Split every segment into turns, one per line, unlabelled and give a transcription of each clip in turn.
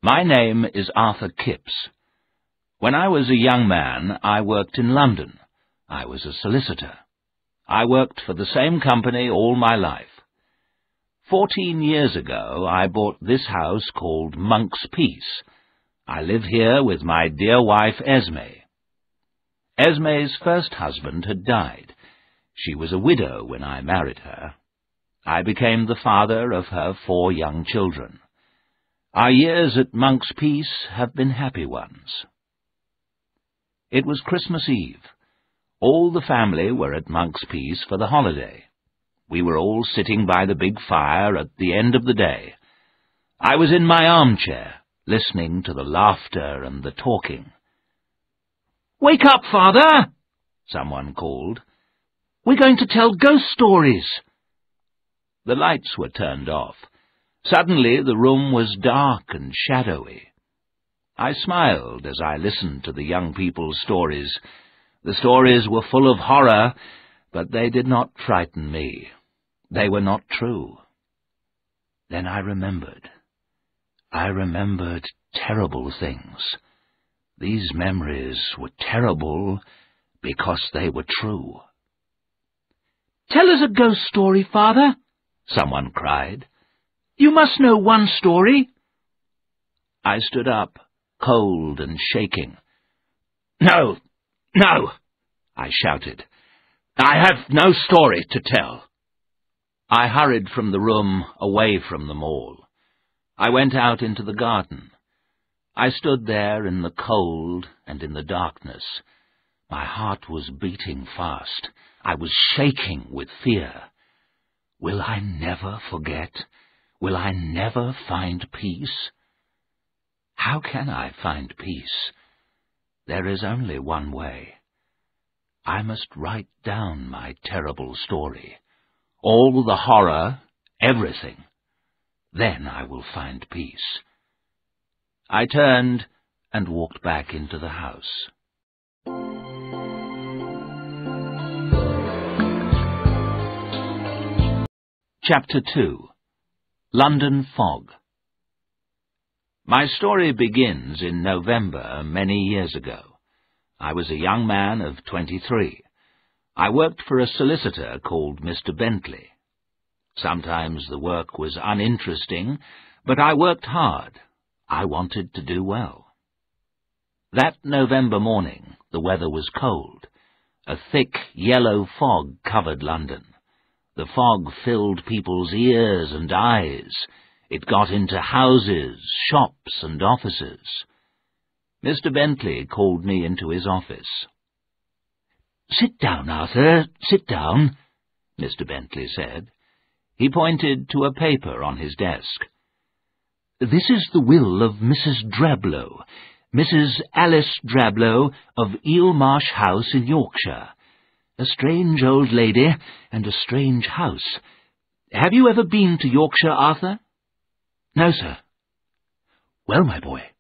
My name is Arthur Kipps. When I was a young man, I worked in London. I was a solicitor. I worked for the same company all my life. 14 years ago, I bought this house called Monk's Peace. I live here with my dear wife, Esme. Esme's first husband had died. She was a widow when I married her. I became the father of her 4 young children. Our years at Monk's Peace have been happy ones. It was Christmas Eve. All the family were at Monk's Peace for the holiday. We were all sitting by the big fire at the end of the day. I was in my armchair, listening to the laughter and the talking. "Wake up, Father!" someone called. "We're going to tell ghost stories." The lights were turned off. Suddenly the room was dark and shadowy. I smiled as I listened to the young people's stories. The stories were full of horror, but they did not frighten me. They were not true. Then I remembered. I remembered terrible things. These memories were terrible because they were true. "Tell us a ghost story, Father," someone cried. "You must know one story." I stood up, cold and shaking. "No, no," I shouted. "I have no story to tell." I hurried from the room, away from them all. I went out into the garden. I stood there in the cold and in the darkness. My heart was beating fast. I was shaking with fear. Will I never forget? Will I never find peace? How can I find peace? There is only one way. I must write down my terrible story, all the horror, everything. Then I will find peace. I turned and walked back into the house. Chapter 2. London Fog. My story begins in November many years ago. I was a young man of 23. I worked for a solicitor called Mr. Bentley. Sometimes the work was uninteresting, but I worked hard. I wanted to do well. That November morning, the weather was cold. A thick yellow fog covered London. The fog filled people's ears and eyes. It got into houses, shops, and offices. Mr. Bentley called me into his office. "Sit down, Arthur, sit down," Mr. Bentley said. He pointed to a paper on his desk. "This is the will of Mrs. Drablow, Mrs. Alice Drablow of Eelmarsh House in Yorkshire. A strange old lady and a strange house. Have you ever been to Yorkshire, Arthur?" "No, sir." "Well, my boy,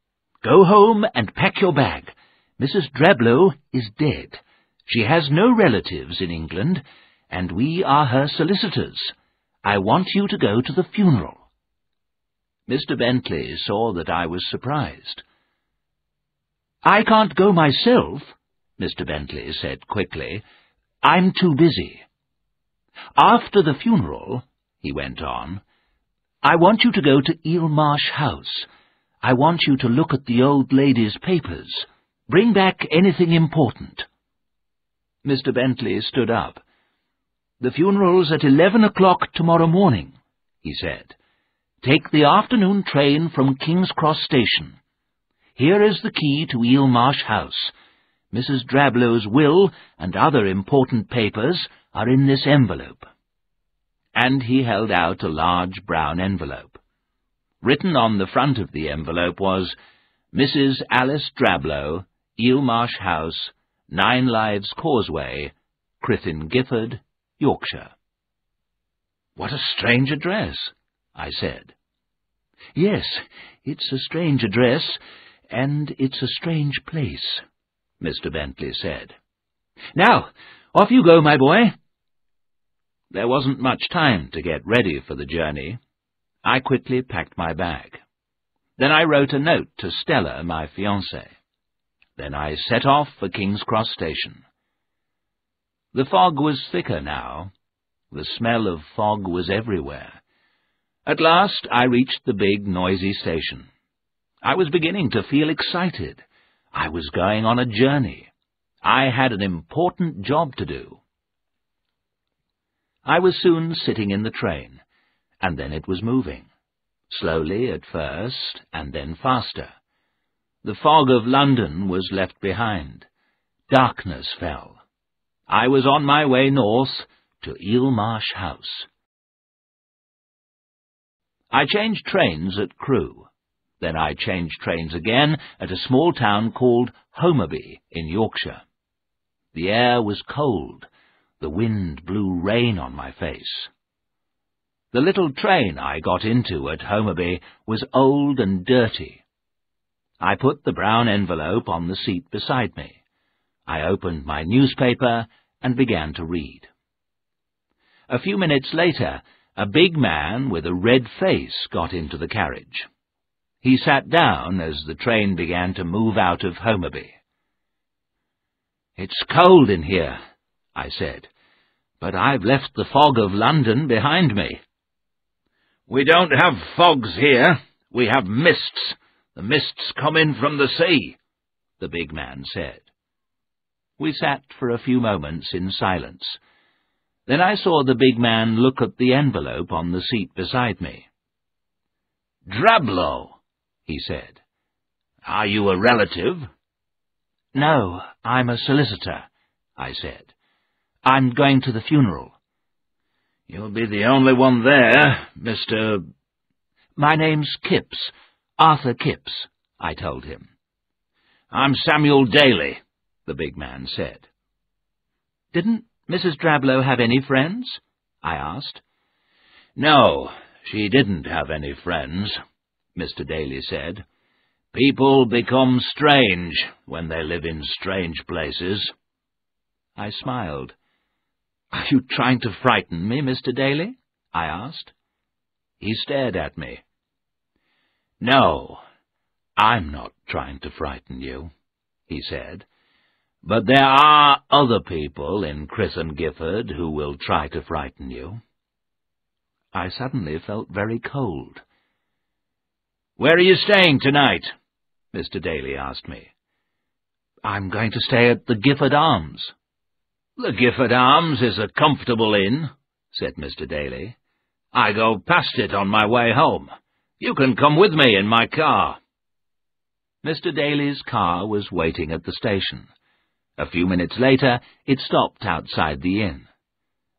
go home and pack your bag. Mrs. Drablow is dead. She has no relatives in England, and we are her solicitors. I want you to go to the funeral." Mr. Bentley saw that I was surprised. "I can't go myself," Mr. Bentley said quickly. "I'm too busy." "After the funeral," he went on, "I want you to go to Eelmarsh House. I want you to look at the old lady's papers. Bring back anything important." Mr. Bentley stood up. "The funeral's at 11 o'clock tomorrow morning," he said. "Take the afternoon train from King's Cross Station. Here is the key to Eelmarsh House. Mrs. Drablow's will and other important papers are in this envelope." And he held out a large brown envelope. Written on the front of the envelope was, "Mrs. Alice Drablow, Eelmarsh House, 9 Lives Causeway, Crythin Gifford, Yorkshire." "What a strange address," I said. "Yes, it's a strange address, and it's a strange place," Mr. Bentley said. "Now, off you go, my boy." There wasn't much time to get ready for the journey. I quickly packed my bag. Then I wrote a note to Stella, my fiancée. Then I set off for King's Cross Station. The fog was thicker now. The smell of fog was everywhere. At last I reached the big, noisy station. I was beginning to feel excited. I was going on a journey. I had an important job to do. I was soon sitting in the train, and then it was moving. Slowly at first, and then faster. The fog of London was left behind. Darkness fell. I was on my way north to Eel Marsh House. I changed trains at Crewe. Then I changed trains again at a small town called Homerby in Yorkshire. The air was cold. The wind blew rain on my face. The little train I got into at Homerby was old and dirty. I put the brown envelope on the seat beside me. I opened my newspaper and began to read. A few minutes later, a big man with a red face got into the carriage. He sat down as the train began to move out of Homerby. "It's cold in here," I said, "but I've left the fog of London behind me." "We don't have fogs here. We have mists. The mists come in from the sea," the big man said. We sat for a few moments in silence. Then I saw the big man look at the envelope on the seat beside me. "Drablow," he said. "Are you a relative?" "No, I'm a solicitor," I said. "I'm going to the funeral." "You'll be the only one there, Mr.—" "My name's Kipps, Arthur Kipps," I told him. "I'm Samuel Daly," the big man said. "Didn't Mrs. Drablow have any friends?" I asked. "No, she didn't have any friends," Mr. Daly said. "People become strange when they live in strange places." I smiled. "Are you trying to frighten me, Mr. Daly?" I asked. He stared at me. "No, I'm not trying to frighten you," he said. "But there are other people in Crithon Gifford who will try to frighten you." I suddenly felt very cold. "Where are you staying tonight?" Mr. Daly asked me. "I'm going to stay at the Gifford Arms." "The Gifford Arms is a comfortable inn," said Mr. Daly. "I go past it on my way home. You can come with me in my car." Mr. Daly's car was waiting at the station. A few minutes later, it stopped outside the inn.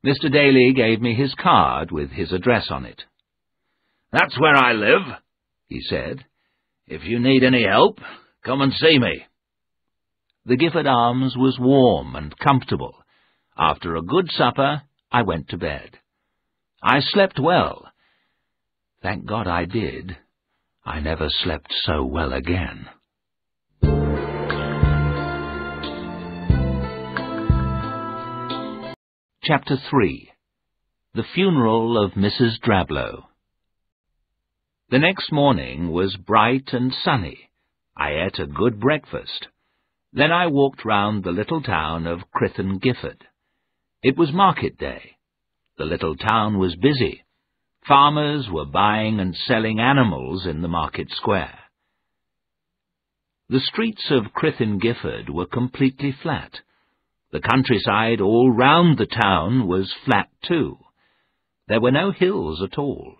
Mr. Daly gave me his card with his address on it. "That's where I live," he said. "If you need any help, come and see me." The Gifford Arms was warm and comfortable. After a good supper, I went to bed. I slept well. Thank God I did. I never slept so well again. Chapter 3. The Funeral of Mrs. Drablow. The next morning was bright and sunny. I ate a good breakfast. Then I walked round the little town of Crithon Gifford. It was market day. The little town was busy. Farmers were buying and selling animals in the market square. The streets of Crithon Gifford were completely flat. The countryside all round the town was flat too. There were no hills at all.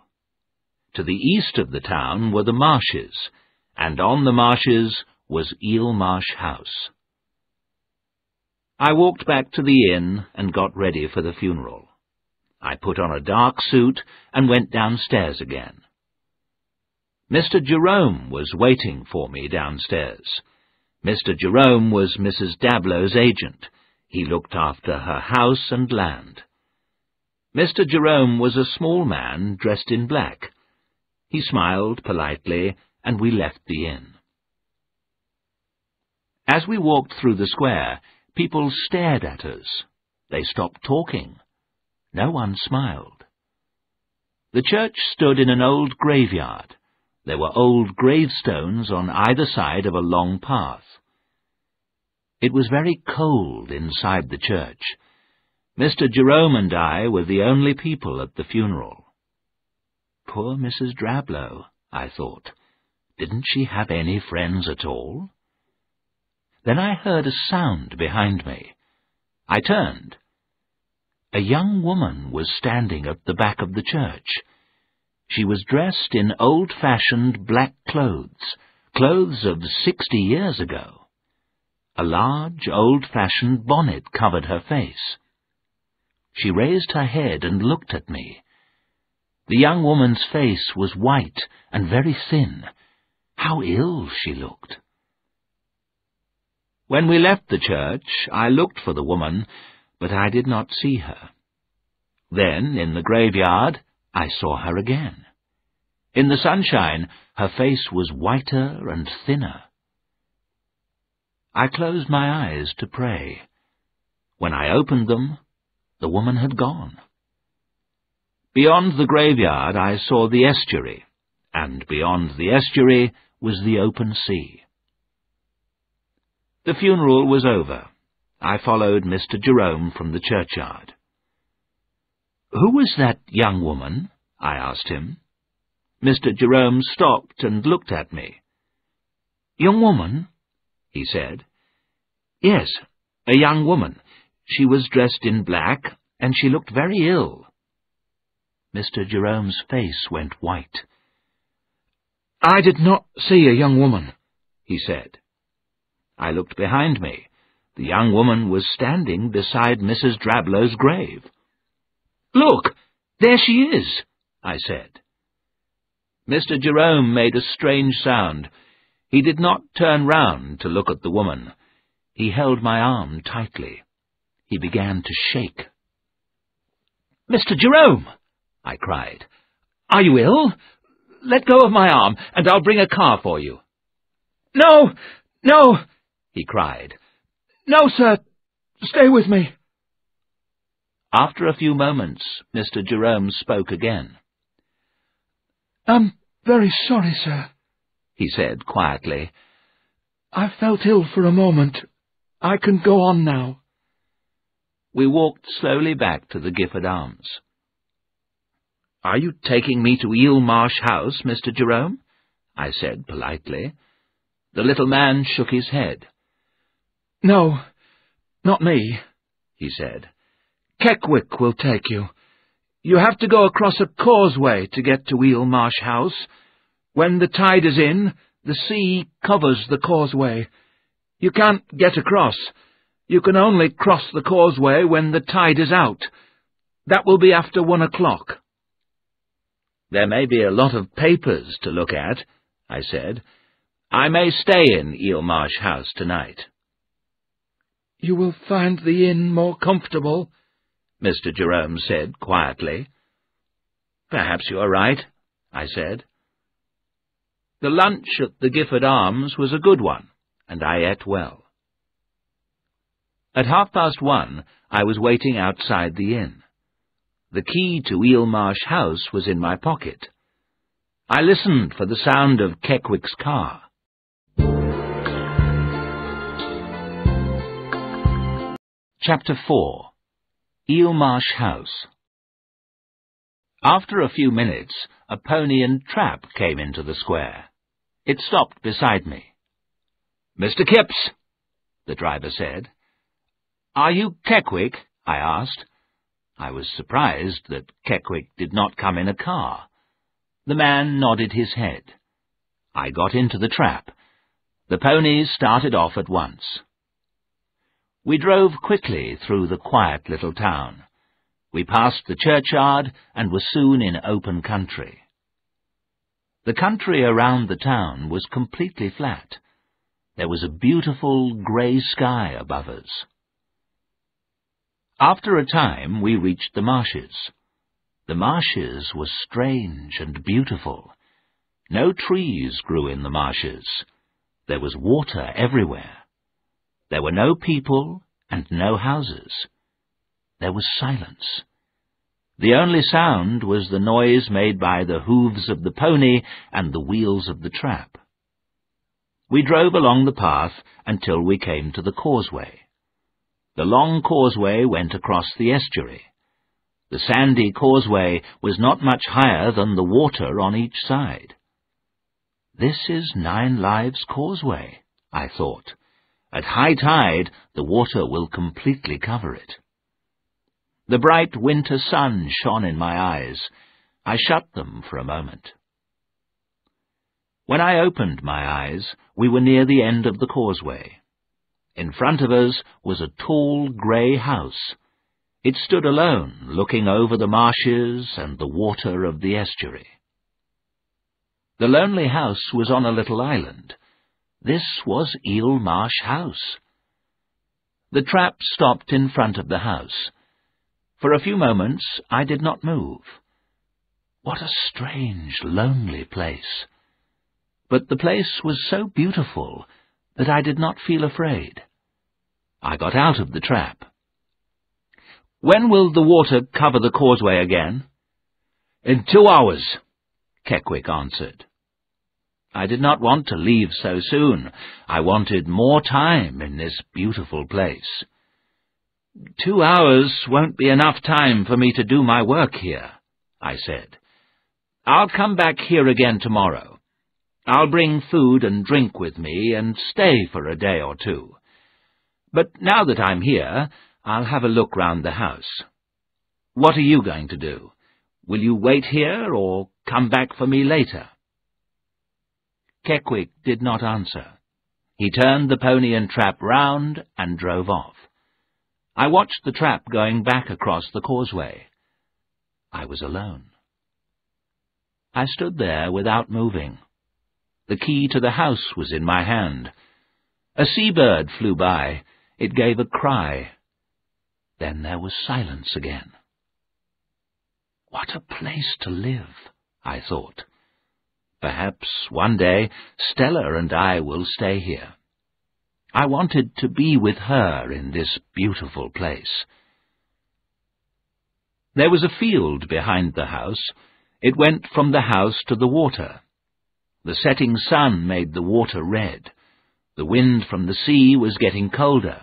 To the east of the town were the marshes, and on the marshes was Eel Marsh House. I walked back to the inn and got ready for the funeral. I put on a dark suit and went downstairs again. Mr. Jerome was waiting for me downstairs. Mr. Jerome was Mrs. Dablow's agent. He looked after her house and land. Mr. Jerome was a small man dressed in black. He smiled politely, and we left the inn. As we walked through the square, people stared at us. They stopped talking. No one smiled. The church stood in an old graveyard. There were old gravestones on either side of a long path. It was very cold inside the church. Mr. Jerome and I were the only people at the funeral. Poor Mrs. Drablow, I thought. Didn't she have any friends at all? Then I heard a sound behind me. I turned. A young woman was standing at the back of the church. She was dressed in old-fashioned black clothes of 60 years ago. A large, old-fashioned bonnet covered her face. She raised her head and looked at me. The young woman's face was white and very thin. How ill she looked. When we left the church, I looked for the woman, but I did not see her. Then, in the graveyard, I saw her again. In the sunshine, her face was whiter and thinner. I closed my eyes to pray. When I opened them, the woman had gone. Beyond the graveyard I saw the estuary, and beyond the estuary was the open sea. The funeral was over. I followed Mr. Jerome from the churchyard. "Who was that young woman?" I asked him. Mr. Jerome stopped and looked at me. "Young woman?" he said. "Yes, a young woman. She was dressed in black, and she looked very ill." Mr. Jerome's face went white. "I did not see a young woman," he said. I looked behind me. The young woman was standing beside Mrs. Drablow's grave. "Look, there she is," I said. Mr. Jerome made a strange sound. He did not turn round to look at the woman. He held my arm tightly. He began to shake. "Mr. Jerome!" I cried. "Are you ill? Let go of my arm, and I'll bring a car for you." "No, no!" he cried. "No, sir. Stay with me." After a few moments, Mr. Jerome spoke again. "I'm very sorry, sir," he said quietly. "I felt ill for a moment. I can go on now." We walked slowly back to the Gifford Arms. "Are you taking me to Eel Marsh House, Mr. Jerome?" I said politely. The little man shook his head. "No, not me," he said. "Keckwick will take you. You have to go across a causeway to get to Eel Marsh House. When the tide is in, the sea covers the causeway. You can't get across. You can only cross the causeway when the tide is out. That will be after 1 o'clock. "There may be a lot of papers to look at," I said. "I may stay in Eel Marsh House tonight." "You will find the inn more comfortable," Mr. Jerome said quietly. "Perhaps you are right," I said. The lunch at the Gifford Arms was a good one, and I ate well. At 1:30, I was waiting outside the inn. The key to Eel Marsh House was in my pocket. I listened for the sound of Keckwick's car. Chapter 4. Eel Marsh House. After a few minutes, a pony and trap came into the square. It stopped beside me. "Mr. Kipps," the driver said. "Are you Keckwick?" I asked. I was surprised that Keckwick did not come in a car. The man nodded his head. I got into the trap. The ponies started off at once. We drove quickly through the quiet little town. We passed the churchyard and were soon in open country. The country around the town was completely flat. There was a beautiful grey sky above us. After a time we reached the marshes. The marshes were strange and beautiful. No trees grew in the marshes. There was water everywhere. There were no people and no houses. There was silence. The only sound was the noise made by the hooves of the pony and the wheels of the trap. We drove along the path until we came to the causeway. The long causeway went across the estuary. The sandy causeway was not much higher than the water on each side. "This is Nine Lives Causeway," I thought. "At high tide, the water will completely cover it." The bright winter sun shone in my eyes. I shut them for a moment. When I opened my eyes, we were near the end of the causeway. In front of us was a tall grey house. It stood alone, looking over the marshes and the water of the estuary. The lonely house was on a little island. This was Eel Marsh House. The trap stopped in front of the house. For a few moments I did not move. What a strange, lonely place! But the place was so beautiful that I did not feel afraid. I got out of the trap. "When will the water cover the causeway again?" "In 2 hours," Keckwick answered. I did not want to leave so soon. I wanted more time in this beautiful place. 2 hours won't be enough time for me to do my work here," I said. "I'll come back here again tomorrow. I'll bring food and drink with me and stay for a day or two. But now that I'm here, I'll have a look round the house. What are you going to do? Will you wait here or come back for me later?" Keckwick did not answer. He turned the pony and trap round and drove off. I watched the trap going back across the causeway. I was alone. I stood there without moving. The key to the house was in my hand. A seabird flew by. It gave a cry. Then there was silence again. What a place to live, I thought. Perhaps one day Stella and I will stay here. I wanted to be with her in this beautiful place. There was a field behind the house. It went from the house to the water. The setting sun made the water red. The wind from the sea was getting colder.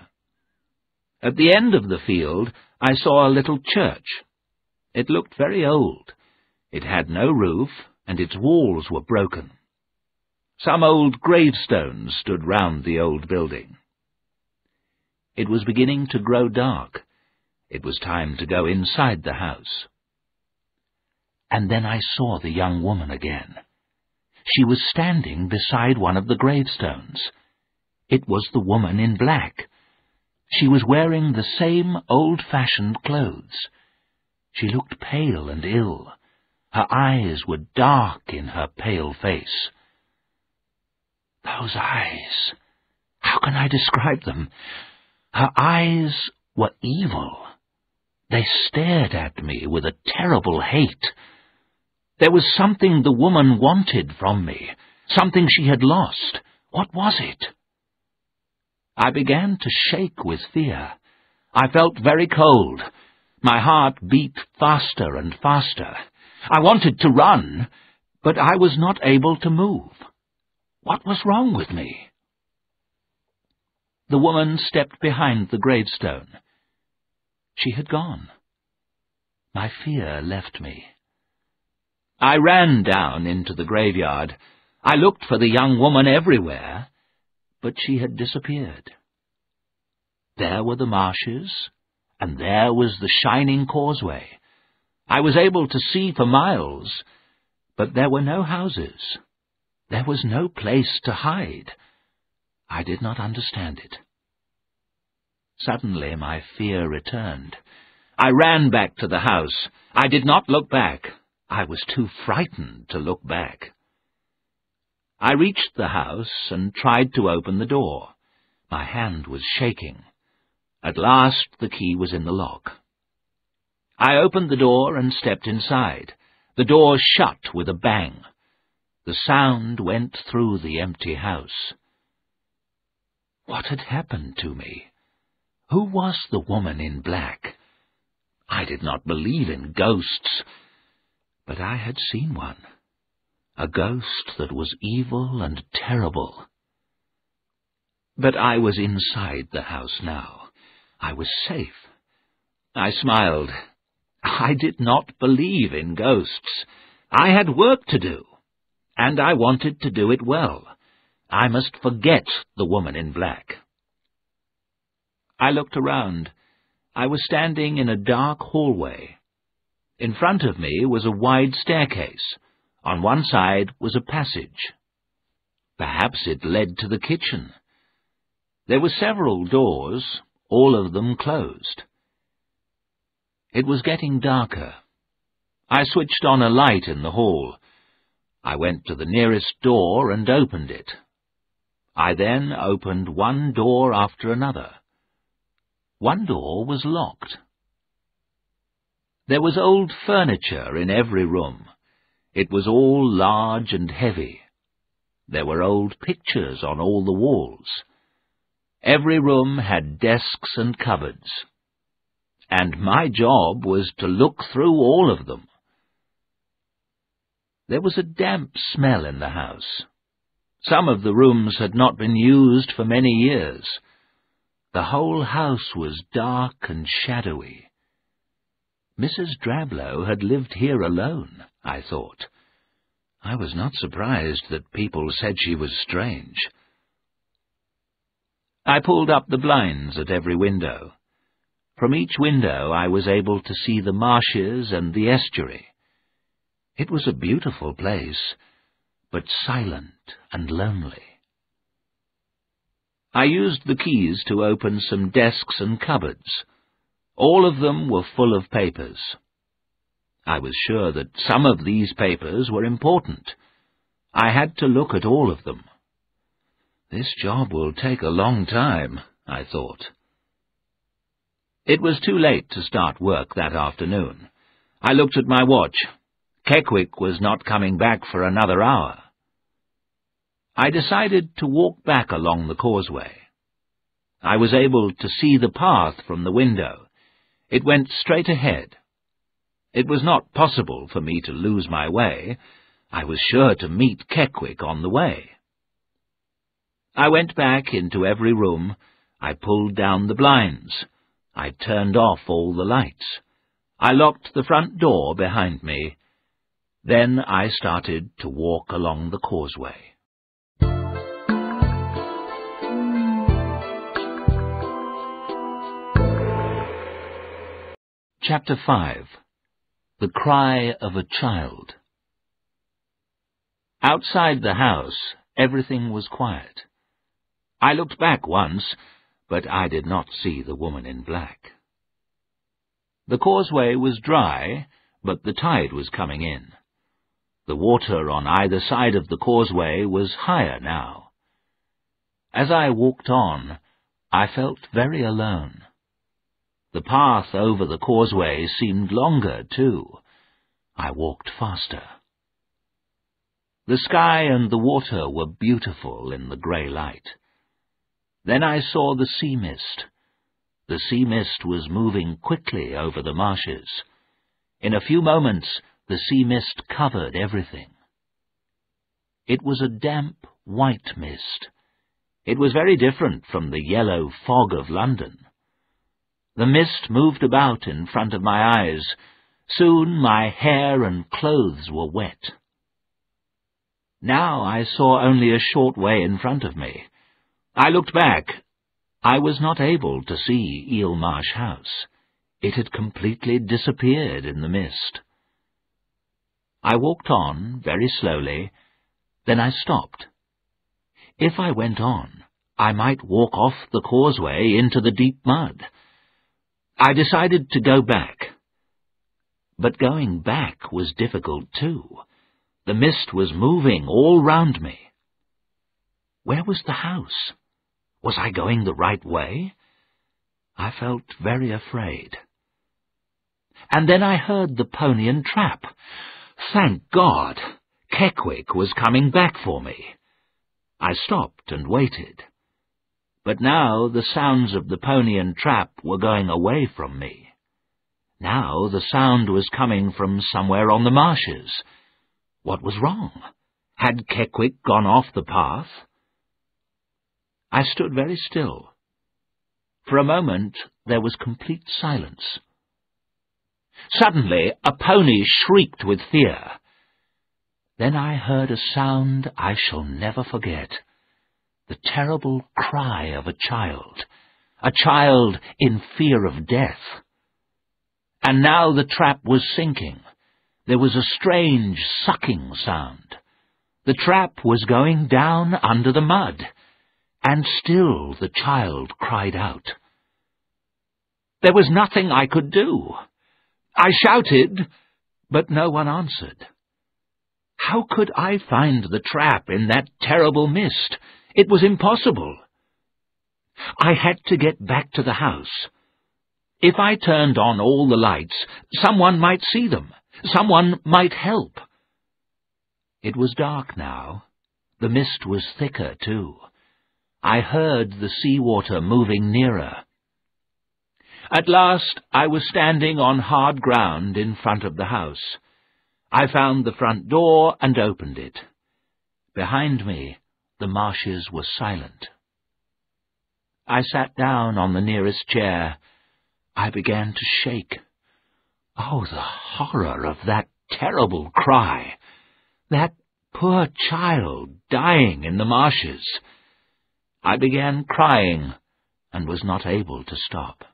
At the end of the field I saw a little church. It looked very old. It had no roof, and its walls were broken. Some old gravestones stood round the old building. It was beginning to grow dark. It was time to go inside the house. And then I saw the young woman again. She was standing beside one of the gravestones. It was the woman in black. She was wearing the same old-fashioned clothes. She looked pale and ill. Her eyes were dark in her pale face. Those eyes! How can I describe them? Her eyes were evil. They stared at me with a terrible hate. There was something the woman wanted from me, something she had lost. What was it? I began to shake with fear. I felt very cold. My heart beat faster and faster. I wanted to run, but I was not able to move. What was wrong with me? The woman stepped behind the gravestone. She had gone. My fear left me. I ran down into the graveyard. I looked for the young woman everywhere, but she had disappeared. There were the marshes, and there was the shining causeway. I was able to see for miles, but there were no houses. There was no place to hide. I did not understand it. Suddenly my fear returned. I ran back to the house. I did not look back. I was too frightened to look back. I reached the house and tried to open the door. My hand was shaking. At last the key was in the lock. I opened the door and stepped inside. The door shut with a bang. The sound went through the empty house. What had happened to me? Who was the woman in black? I did not believe in ghosts, but I had seen one, a ghost that was evil and terrible. But I was inside the house now. I was safe. I smiled. I did not believe in ghosts. I had work to do, and I wanted to do it well. I must forget the woman in black. I looked around. I was standing in a dark hallway. In front of me was a wide staircase. On one side was a passage. Perhaps it led to the kitchen. There were several doors, all of them closed. It was getting darker. I switched on a light in the hall. I went to the nearest door and opened it. I then opened one door after another. One door was locked. There was old furniture in every room. It was all large and heavy. There were old pictures on all the walls. Every room had desks and cupboards. And my job was to look through all of them. There was a damp smell in the house. Some of the rooms had not been used for many years. The whole house was dark and shadowy. Mrs. Drablow had lived here alone, I thought. I was not surprised that people said she was strange. I pulled up the blinds at every window. From each window I was able to see the marshes and the estuary. It was a beautiful place, but silent and lonely. I used the keys to open some desks and cupboards. All of them were full of papers. I was sure that some of these papers were important. I had to look at all of them. This job will take a long time, I thought. It was too late to start work that afternoon. I looked at my watch. Keckwick was not coming back for another hour. I decided to walk back along the causeway. I was able to see the path from the window. It went straight ahead. It was not possible for me to lose my way. I was sure to meet Keckwick on the way. I went back into every room. I pulled down the blinds. I turned off all the lights. I locked the front door behind me. Then I started to walk along the causeway. Chapter 5. The Cry of a Child. Outside the house, everything was quiet. I looked back once, but I did not see the woman in black. The causeway was dry, but the tide was coming in. The water on either side of the causeway was higher now. As I walked on, I felt very alone. The path over the causeway seemed longer, too. I walked faster. The sky and the water were beautiful in the grey light. Then I saw the sea mist. The sea mist was moving quickly over the marshes. In a few moments, the sea mist covered everything. It was a damp, white mist. It was very different from the yellow fog of London. The mist moved about in front of my eyes. Soon my hair and clothes were wet. Now I saw only a short way in front of me. I looked back. I was not able to see Eelmarsh House. It had completely disappeared in the mist. I walked on very slowly, then I stopped. If I went on, I might walk off the causeway into the deep mud. I decided to go back. But going back was difficult too. The mist was moving all round me. Where was the house? Was I going the right way? I felt very afraid. And then I heard the Pony and Trap. Thank God! Keckwick was coming back for me. I stopped and waited. But now the sounds of the Pony and Trap were going away from me. Now the sound was coming from somewhere on the marshes. What was wrong? Had Keckwick gone off the path? I stood very still. For a moment there was complete silence. Suddenly a pony shrieked with fear. Then I heard a sound I shall never forget. The terrible cry of a child in fear of death. And now the trap was sinking. There was a strange sucking sound. The trap was going down under the mud, and still the child cried out. There was nothing I could do. I shouted, but no one answered. How could I find the trap in that terrible mist? It was impossible. I had to get back to the house. If I turned on all the lights, someone might see them. Someone might help. It was dark now. The mist was thicker, too. I heard the sea-water moving nearer. At last I was standing on hard ground in front of the house. I found the front door and opened it. Behind me, the marshes were silent. I sat down on the nearest chair. I began to shake. Oh, the horror of that terrible cry! That poor child dying in the marshes! I began crying and was not able to stop.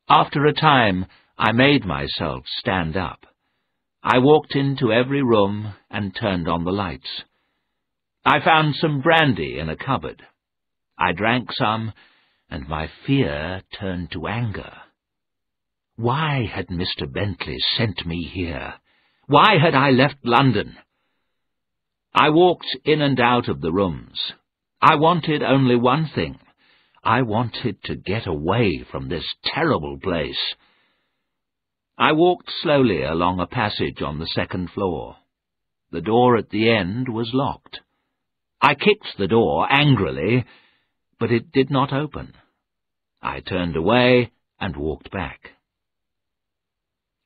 After a time, I made myself stand up. I walked into every room and turned on the lights. I found some brandy in a cupboard. I drank some, and my fear turned to anger. Why had Mr. Bentley sent me here? Why had I left London? I walked in and out of the rooms. I wanted only one thing. I wanted to get away from this terrible place. I walked slowly along a passage on the second floor. The door at the end was locked. I kicked the door angrily, but it did not open. I turned away and walked back.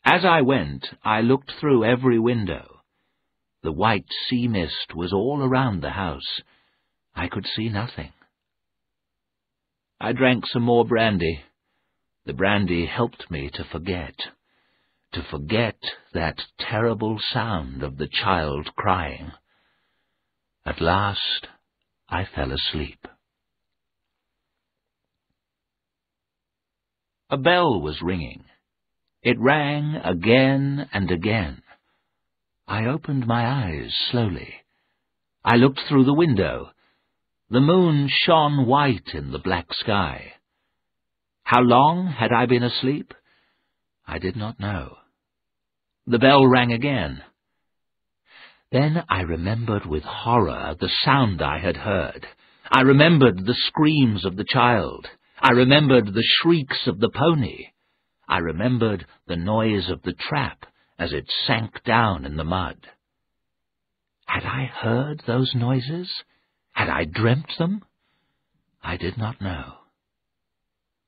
As I went, I looked through every window. The white sea mist was all around the house. I could see nothing. I drank some more brandy. The brandy helped me to forget that terrible sound of the child crying. At last, I fell asleep. A bell was ringing. It rang again and again. I opened my eyes slowly. I looked through the window. The moon shone white in the black sky. How long had I been asleep? I did not know. The bell rang again. Then I remembered with horror the sound I had heard. I remembered the screams of the child. I remembered the shrieks of the pony. I remembered the noise of the trap as it sank down in the mud. Had I heard those noises? Had I dreamt them? I did not know.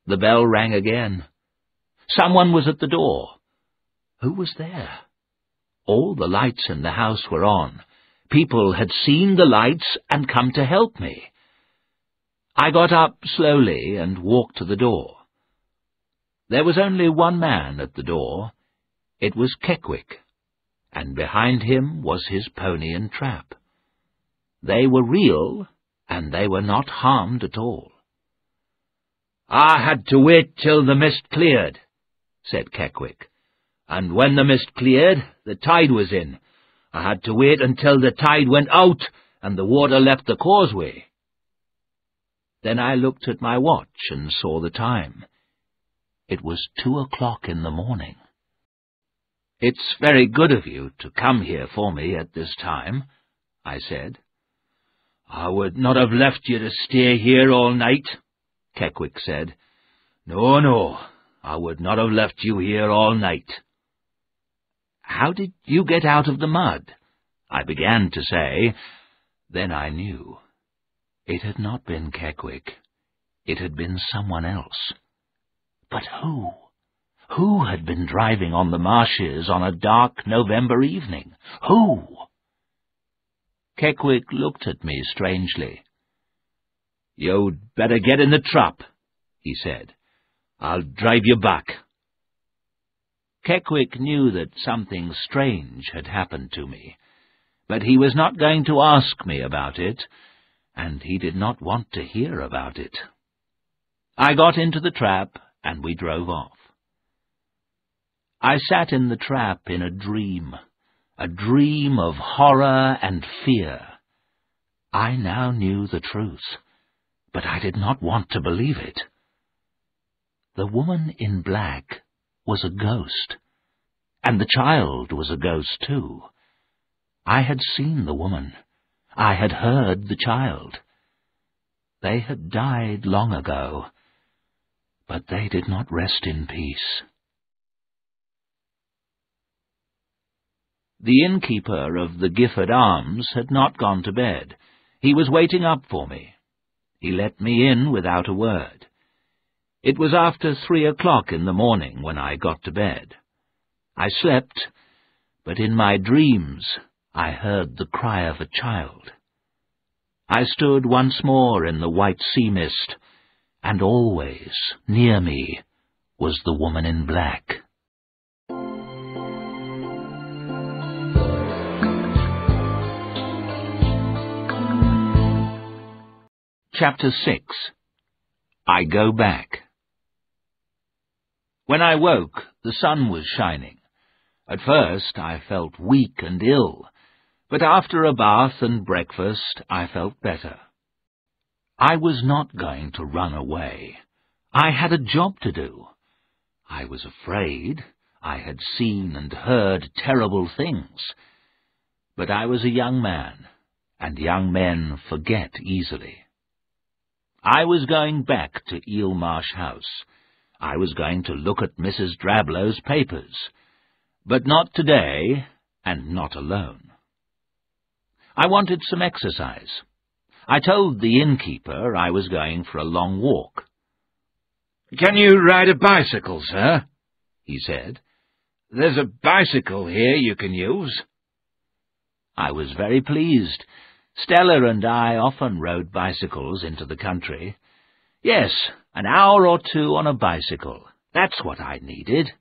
The bell rang again. Someone was at the door. Who was there? All the lights in the house were on. People had seen the lights and come to help me. I got up slowly and walked to the door. There was only one man at the door. It was Keckwick, and behind him was his pony and trap. They were real, and they were not harmed at all. "I had to wait till the mist cleared," said Keckwick. "And when the mist cleared, the tide was in. I had to wait until the tide went out and the water left the causeway." Then I looked at my watch and saw the time. It was 2 o'clock in the morning. "It's very good of you to come here for me at this time," I said. "I would not have left you to stay here all night," Keckwick said. "No, no, I would not have left you here all night." "How did you get out of the mud?" I began to say. Then I knew. It had not been Keckwick. It had been someone else. But who? Who had been driving on the marshes on a dark November evening? Who? Keckwick looked at me strangely. "You'd better get in the trap," he said. "I'll drive you back." Keckwick knew that something strange had happened to me, but he was not going to ask me about it, and he did not want to hear about it. I got into the trap, and we drove off. I sat in the trap in a dream of horror and fear. I now knew the truth, but I did not want to believe it. The woman in black was a ghost, and the child was a ghost too. I had seen the woman. I had heard the child. They had died long ago, but they did not rest in peace. The innkeeper of the Gifford Arms had not gone to bed. He was waiting up for me. He let me in without a word. It was after 3 o'clock in the morning when I got to bed. I slept, but in my dreams I heard the cry of a child. I stood once more in the white sea mist, and always near me was the woman in black. Chapter 6. I Go Back. When I woke, the sun was shining. At first I felt weak and ill, but after a bath and breakfast I felt better. I was not going to run away. I had a job to do. I was afraid. I had seen and heard terrible things. But I was a young man, and young men forget easily. I was going back to Eel Marsh House. I was going to look at Mrs. Drablow's papers. But not today, and not alone. I wanted some exercise. I told the innkeeper I was going for a long walk.
"Can you ride a bicycle, sir?" he said. "There's a bicycle here you can use."
I was very pleased. Stella and I often rode bicycles into the country. Yes, an hour or two on a bicycle. That's what I needed.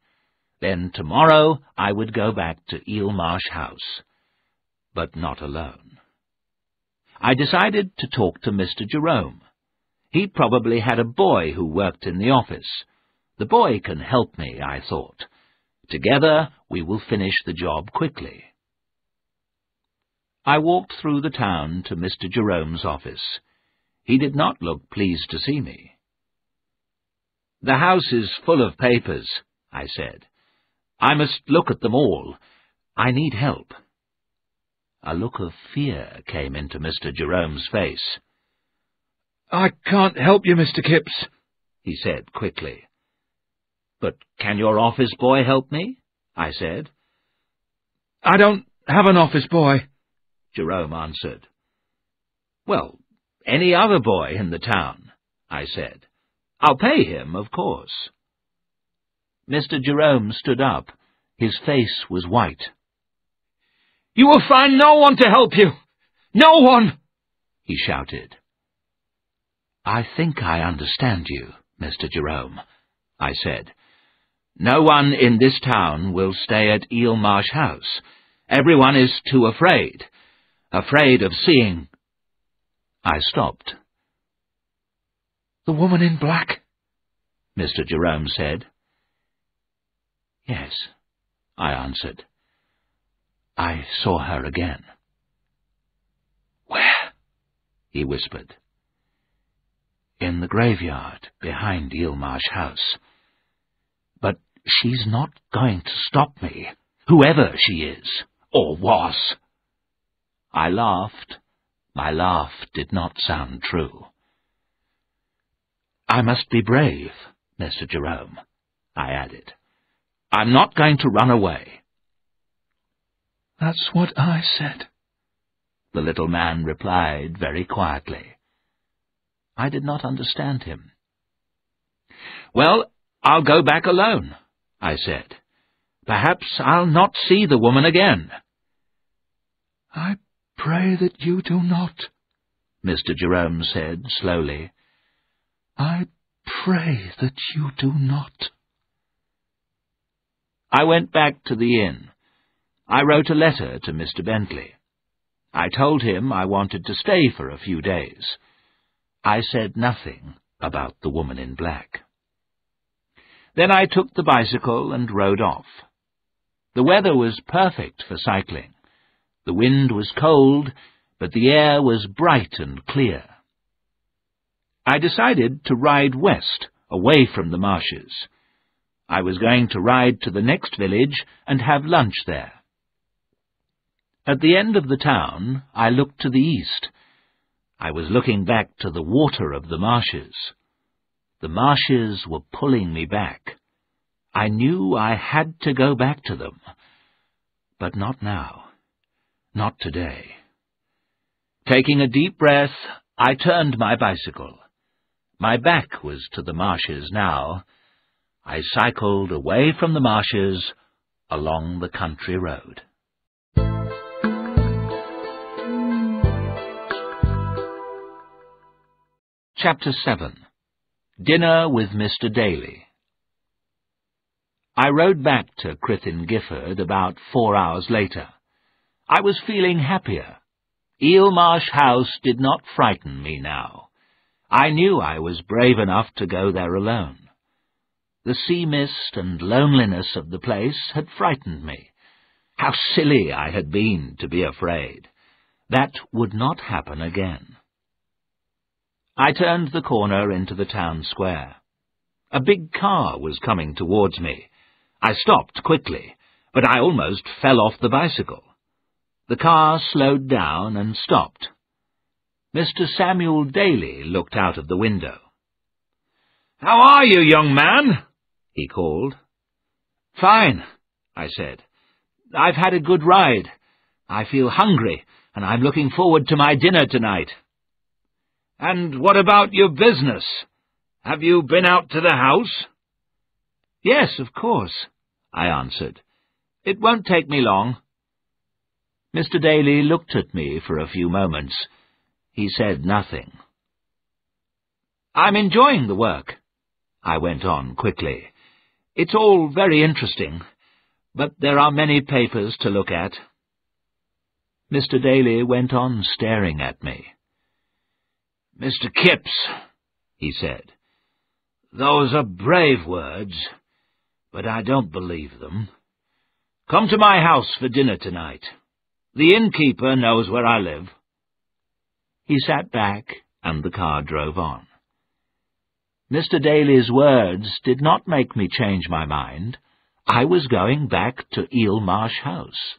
Then tomorrow I would go back to Eel Marsh House. But not alone. I decided to talk to Mr. Jerome. He probably had a boy who worked in the office. The boy can help me, I thought. Together we will finish the job quickly. I walked through the town to Mr. Jerome's office. He did not look pleased to see me. "The house is full of papers," I said. "I must look at them all. I need help." A look of fear came into Mr. Jerome's face.
"I can't help you, Mr. Kipps,"
he said quickly. "But can your office boy help me?" I said.
"I don't have an office boy,"
Jerome answered. "Well, any other boy in the town," I said. "I'll pay him, of course." Mr. Jerome stood up. His face was white.
"You will find no one to help you! No one!" he shouted.
"I think I understand you, Mr. Jerome," I said. "No one in this town will stay at Eel Marsh House. Everyone is too afraid of seeing—" I stopped.
"The woman in black?"
Mr. Jerome said. "Yes," I answered. "I saw her again."
"Where?"
he whispered. "In the graveyard behind Eel Marsh House. But she's not going to stop me, whoever she is, or was." I laughed. My laugh did not sound true. "I must be brave, Mr. Jerome," I added. "I'm not going to run away."
"That's what I said,"
the little man replied very quietly. I did not understand him. "Well, I'll go back alone," I said. "Perhaps I'll not see the woman again."
"I pray that you do not,"
Mr. Jerome said slowly.
"I pray that you do not."
I went back to the inn. I wrote a letter to Mr. Bentley. I told him I wanted to stay for a few days. I said nothing about the woman in black. Then I took the bicycle and rode off. The weather was perfect for cycling. The wind was cold, but the air was bright and clear. I decided to ride west, away from the marshes. I was going to ride to the next village and have lunch there. At the end of the town, I looked to the east. I was looking back to the water of the marshes. The marshes were pulling me back. I knew I had to go back to them. But not now. Not today. Taking a deep breath, I turned my bicycle. My back was to the marshes now. I cycled away from the marshes along the country road. Chapter 7. Dinner with Mr. Daly. I rode back to Crythin Gifford about 4 hours later. I was feeling happier. Eelmarsh House did not frighten me now. I knew I was brave enough to go there alone. The sea mist and loneliness of the place had frightened me. How silly I had been to be afraid. That would not happen again. I turned the corner into the town square. A big car was coming towards me. I stopped quickly, but I almost fell off the bicycle. The car slowed down and stopped. Mr. Samuel Daly looked out of the window. "How are you, young man?" he called. "Fine," I said. "I've had a good ride. I feel hungry, and I'm looking forward to my dinner tonight." "And what about your business? Have you been out to the house?" "Yes, of course," I answered. "It won't take me long." Mr. Daly looked at me for a few moments. He said nothing. "I'm enjoying the work," I went on quickly. "It's all very interesting, but there are many papers to look at." Mr. Daly went on staring at me. "Mr. Kipps," he said, "those are brave words, but I don't believe them. Come to my house for dinner tonight. The innkeeper knows where I live." He sat back, and the car drove on. Mr. Daly's words did not make me change my mind. I was going back to Eelmarsh House.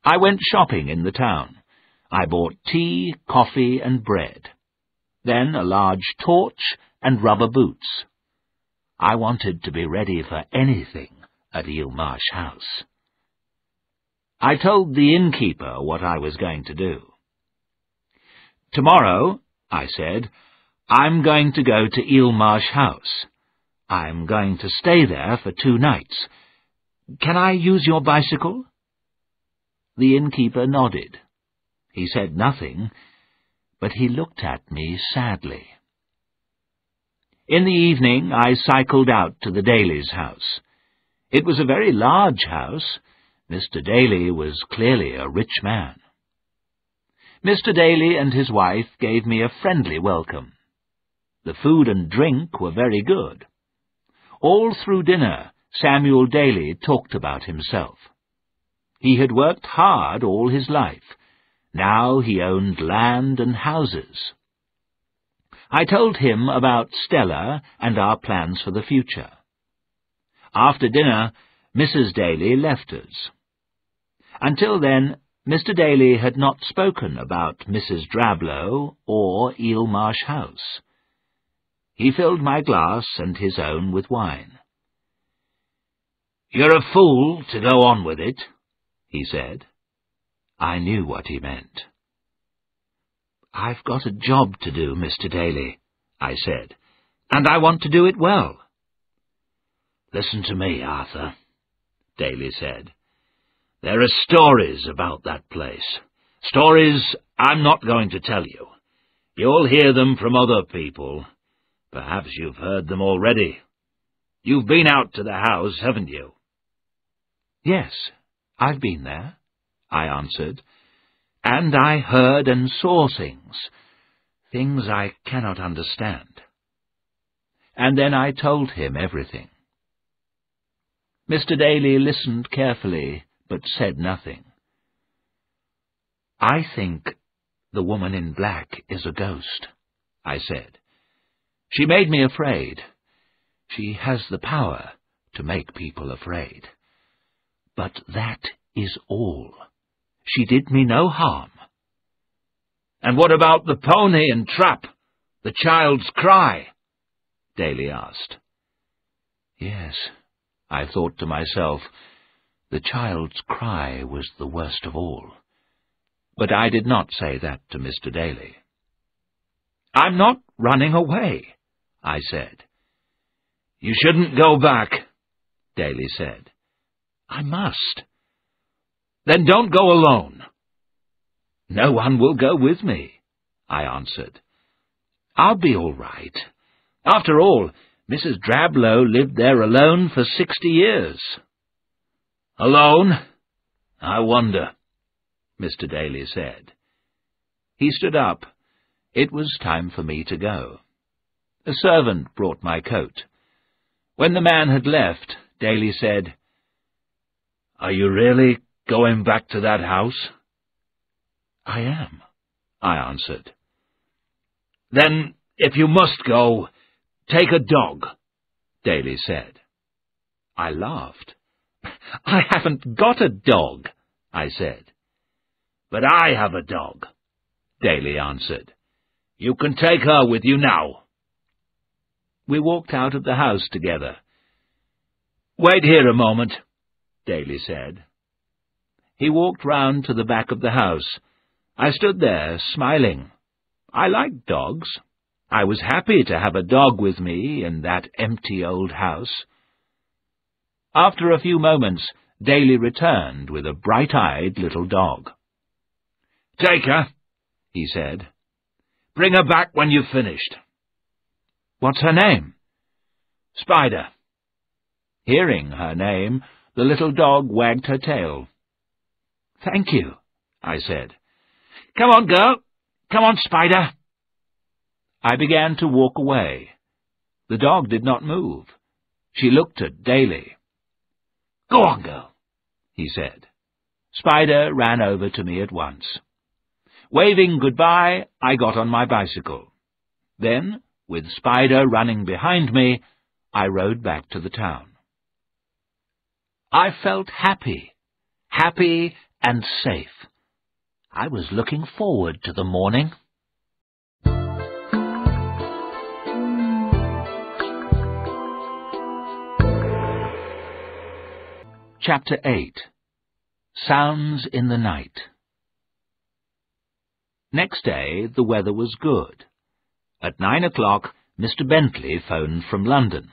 I went shopping in the town. I bought tea, coffee, and bread. Then a large torch and rubber boots. I wanted to be ready for anything at Eelmarsh House. I told the innkeeper what I was going to do. "Tomorrow," I said, "I'm going to go to Eelmarsh House. I'm going to stay there for 2 nights. Can I use your bicycle?" The innkeeper nodded. He said nothing, but he looked at me sadly. In the evening I cycled out to the Daly's house. It was a very large house. Mr. Daly was clearly a rich man. Mr. Daly and his wife gave me a friendly welcome. The food and drink were very good. All through dinner, Samuel Daly talked about himself. He had worked hard all his life. Now he owned land and houses. I told him about Stella and our plans for the future. After dinner, Mrs. Daly left us. Until then, Mr. Daly had not spoken about Mrs. Drablow or Eelmarsh House. He filled my glass and his own with wine. "You're a fool to go on with it," he said. I knew what he meant. "I've got a job to do, Mr. Daly," I said, "and I want to do it well." "Listen to me, Arthur," Daly said. "There are stories about that place. Stories I'm not going to tell you. You'll hear them from other people. Perhaps you've heard them already. You've been out to the house, haven't you?"
"Yes, I've been there," I answered, "and I heard and saw things I cannot understand." And then I told him everything. Mr. Daly listened carefully, but said nothing. "I think the woman in black is a ghost," I said. "She made me afraid. She has the power to make people afraid. But that is all. She did me no harm."
"And what about the pony and trap? The child's cry?" Daly asked.
Yes, I thought to myself, the child's cry was the worst of all. But I did not say that to Mr. Daly. "I'm not running away," I said.
"You shouldn't go back," Daly said.
"I must."
"Then don't go alone."
"No one will go with me," I answered. "I'll be all right. After all, Mrs. Drablow lived there alone for 60 years.
"Alone? I wonder," Mr. Daly said.
He stood up. It was time for me to go. A servant brought my coat. When the man had left, Daly said,
"Are you really going back to that house?"
"I am," I answered.
"Then, if you must go, take a dog," Daly said.
I laughed. "I haven't got a dog," I said.
"But I have a dog," Daly answered. "You can take her with you now."
We walked out of the house together.
"Wait here a moment," Daly said.
He walked round to the back of the house. I stood there, smiling. I liked dogs. I was happy to have a dog with me in that empty old house. After a few moments, Daly returned with a bright-eyed little dog.
"Take her," he said. "Bring her back when you've finished."
"What's her name?"
"Spider."
Hearing her name, the little dog wagged her tail. "Thank you," I said.
"Come on, girl. Come on, Spider."
I began to walk away. The dog did not move. She looked at Daly.
"Go on, girl,"
he said. Spider ran over to me at once. Waving goodbye, I got on my bicycle. Then, with Spider running behind me, I rode back to the town. I felt happy and safe. I was looking forward to the morning. Chapter 8. Sounds in the Night. Next day, the weather was good. At 9 o'clock, Mr. Bentley phoned from London.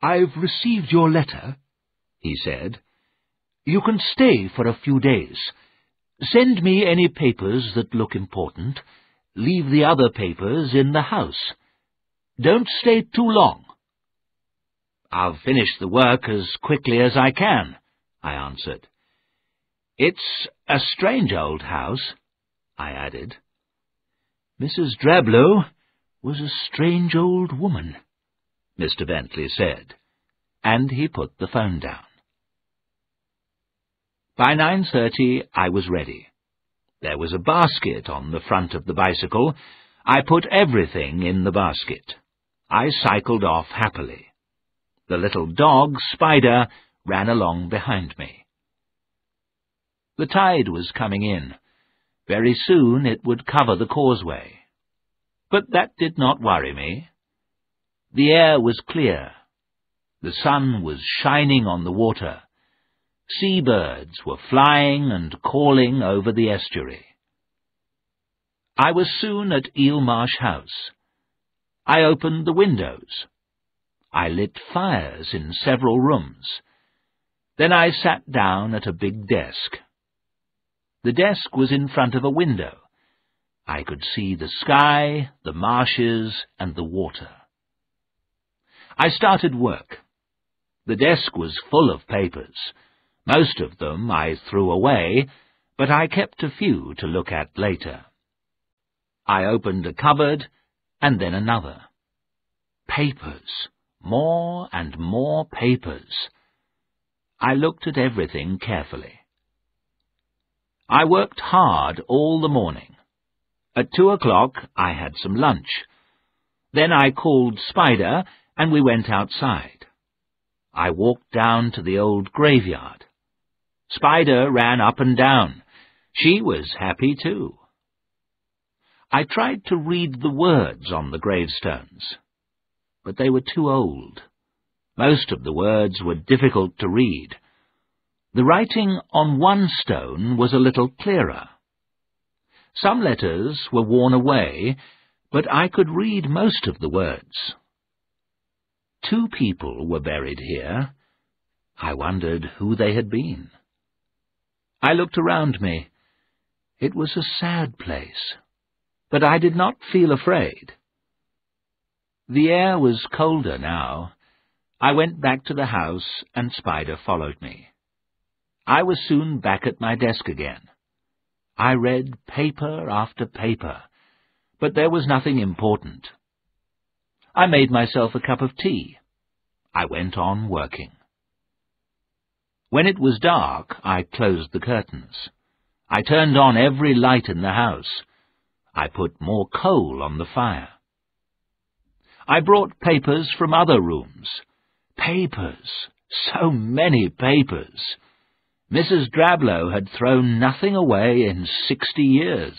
"I've received your letter," he said. "You can stay for a few days. Send me any papers that look important. Leave the other papers in the house. Don't stay too long." "I'll finish the work as quickly as I can," I answered. "It's a strange old house," I added. "Mrs. Drablow was a strange old woman," Mr. Bentley said, and he put the phone down. By 9:30 I was ready. There was a basket on the front of the bicycle. I put everything in the basket. I cycled off happily. The little dog, Spider, ran along behind me. The tide was coming in. Very soon it would cover the causeway. But that did not worry me. The air was clear. The sun was shining on the water. Seabirds were flying and calling over the estuary. I was soon at Eel Marsh House. I opened the windows.
I lit fires in several rooms. Then I sat down at a big desk. The desk was in front of a window. I could see the sky, the marshes, and the water. I started work. The desk was full of papers. Most of them I threw away, but I kept a few to look at later. I opened a cupboard, and then another. Papers. More and more papers. I looked at everything carefully. I worked hard all the morning. At 2 o'clock I had some lunch. Then I called Spider, and we went outside. I walked down to the old graveyard. Spider ran up and down. She was happy too. I tried to read the words on the gravestones, but they were too old. Most of the words were difficult to read. The writing on one stone was a little clearer. Some letters were worn away, but I could read most of the words. 2 people were buried here. I wondered who they had been. I looked around me. It was a sad place, but I did not feel afraid. The air was colder now. I went back to the house, and Spider followed me. I was soon back at my desk again. I read paper after paper, but there was nothing important. I made myself a cup of tea. I went on working. When it was dark, I closed the curtains. I turned on every light in the house. I put more coal on the fire. I brought papers from other rooms. Papers! So many papers! Mrs. Drablow had thrown nothing away in 60 years.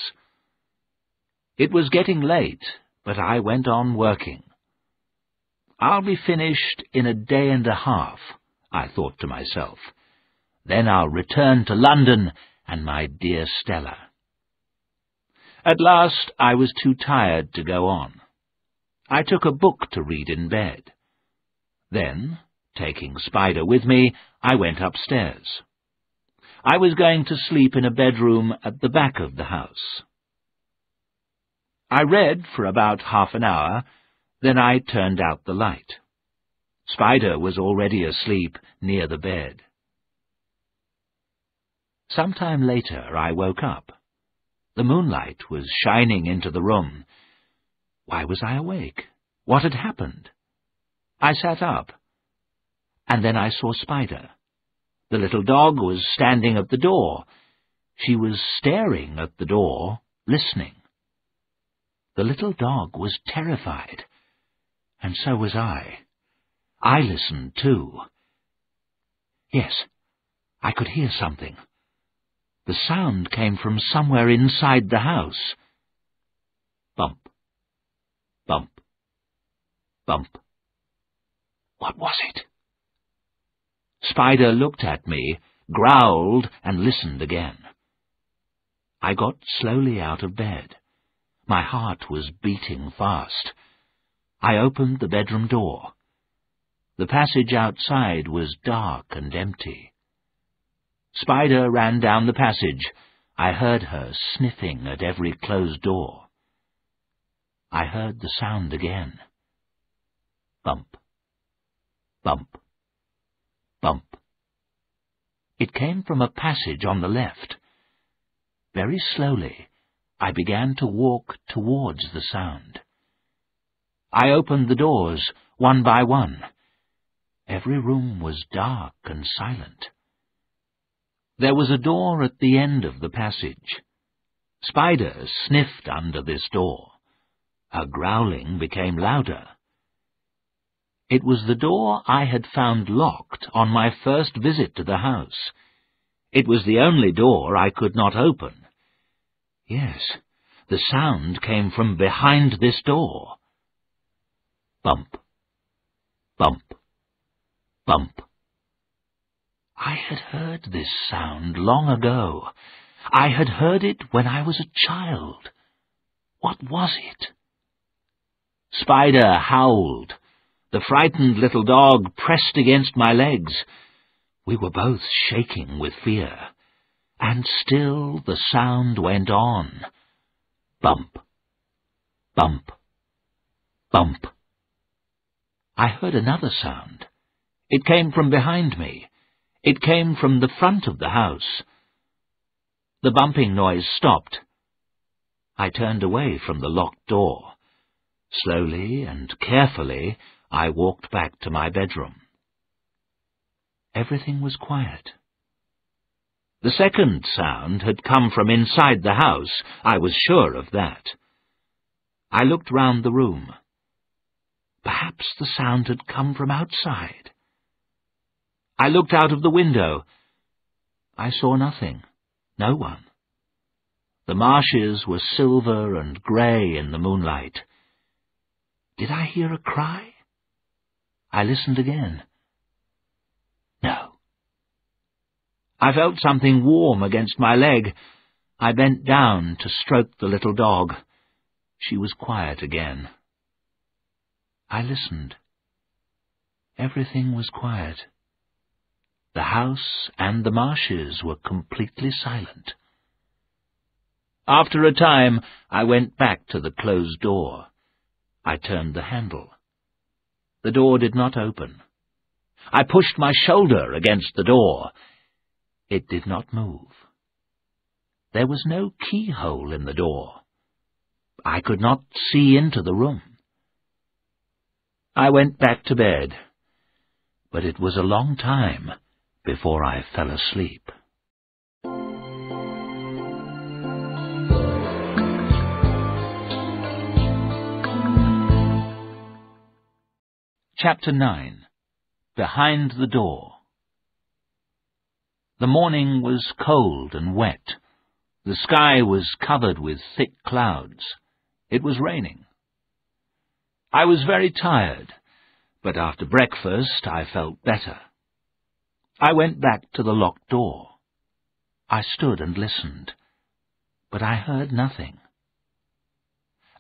It was getting late, but I went on working. I'll be finished in a day and a half, I thought to myself. Then I'll return to London and my dear Stella. At last I was too tired to go on. I took a book to read in bed. Then, taking Spider with me, I went upstairs. I was going to sleep in a bedroom at the back of the house. I read for about half an hour, then I turned out the light. Spider was already asleep near the bed. Some time later I woke up. The moonlight was shining into the room. Why was I awake? What had happened? I sat up, and then I saw Spider. The little dog was standing at the door. She was staring at the door, listening. The little dog was terrified, and so was I. I listened too. Yes, I could hear something. The sound came from somewhere inside the house. Bump, bump, bump. What was it? Spider looked at me, growled, and listened again. I got slowly out of bed. My heart was beating fast. I opened the bedroom door. The passage outside was dark and empty. Spider ran down the passage. I heard her sniffing at every closed door. I heard the sound again. Bump, bump, bump. It came from a passage on the left. Very slowly, I began to walk towards the sound. I opened the doors one by one. Every room was dark and silent. There was a door at the end of the passage. Spider sniffed under this door. Her growling became louder. It was the door I had found locked on my first visit to the house. It was the only door I could not open. Yes, the sound came from behind this door. Bump, bump, bump. I had heard this sound long ago. I had heard it when I was a child. What was it? Spider howled. The frightened little dog pressed against my legs. We were both shaking with fear, and still the sound went on. Bump, bump, bump. I heard another sound. It came from behind me. It came from the front of the house. The bumping noise stopped. I turned away from the locked door. Slowly and carefully, I walked back to my bedroom. Everything was quiet. The second sound had come from inside the house. I was sure of that. I looked round the room. Perhaps the sound had come from outside. I looked out of the window. I saw nothing, no one. The marshes were silver and grey in the moonlight. Did I hear a cry? I listened again. No. I felt something warm against my leg. I bent down to stroke the little dog. She was quiet again. I listened. Everything was quiet. The house and the marshes were completely silent. After a time, I went back to the closed door. I turned the handle. The door did not open. I pushed my shoulder against the door. It did not move. There was no keyhole in the door. I could not see into the room. I went back to bed, but it was a long time before I fell asleep. Chapter 9. Behind the Door. The morning was cold and wet. The sky was covered with thick clouds. It was raining. I was very tired, but after breakfast I felt better. I went back to the locked door. I stood and listened, but I heard nothing.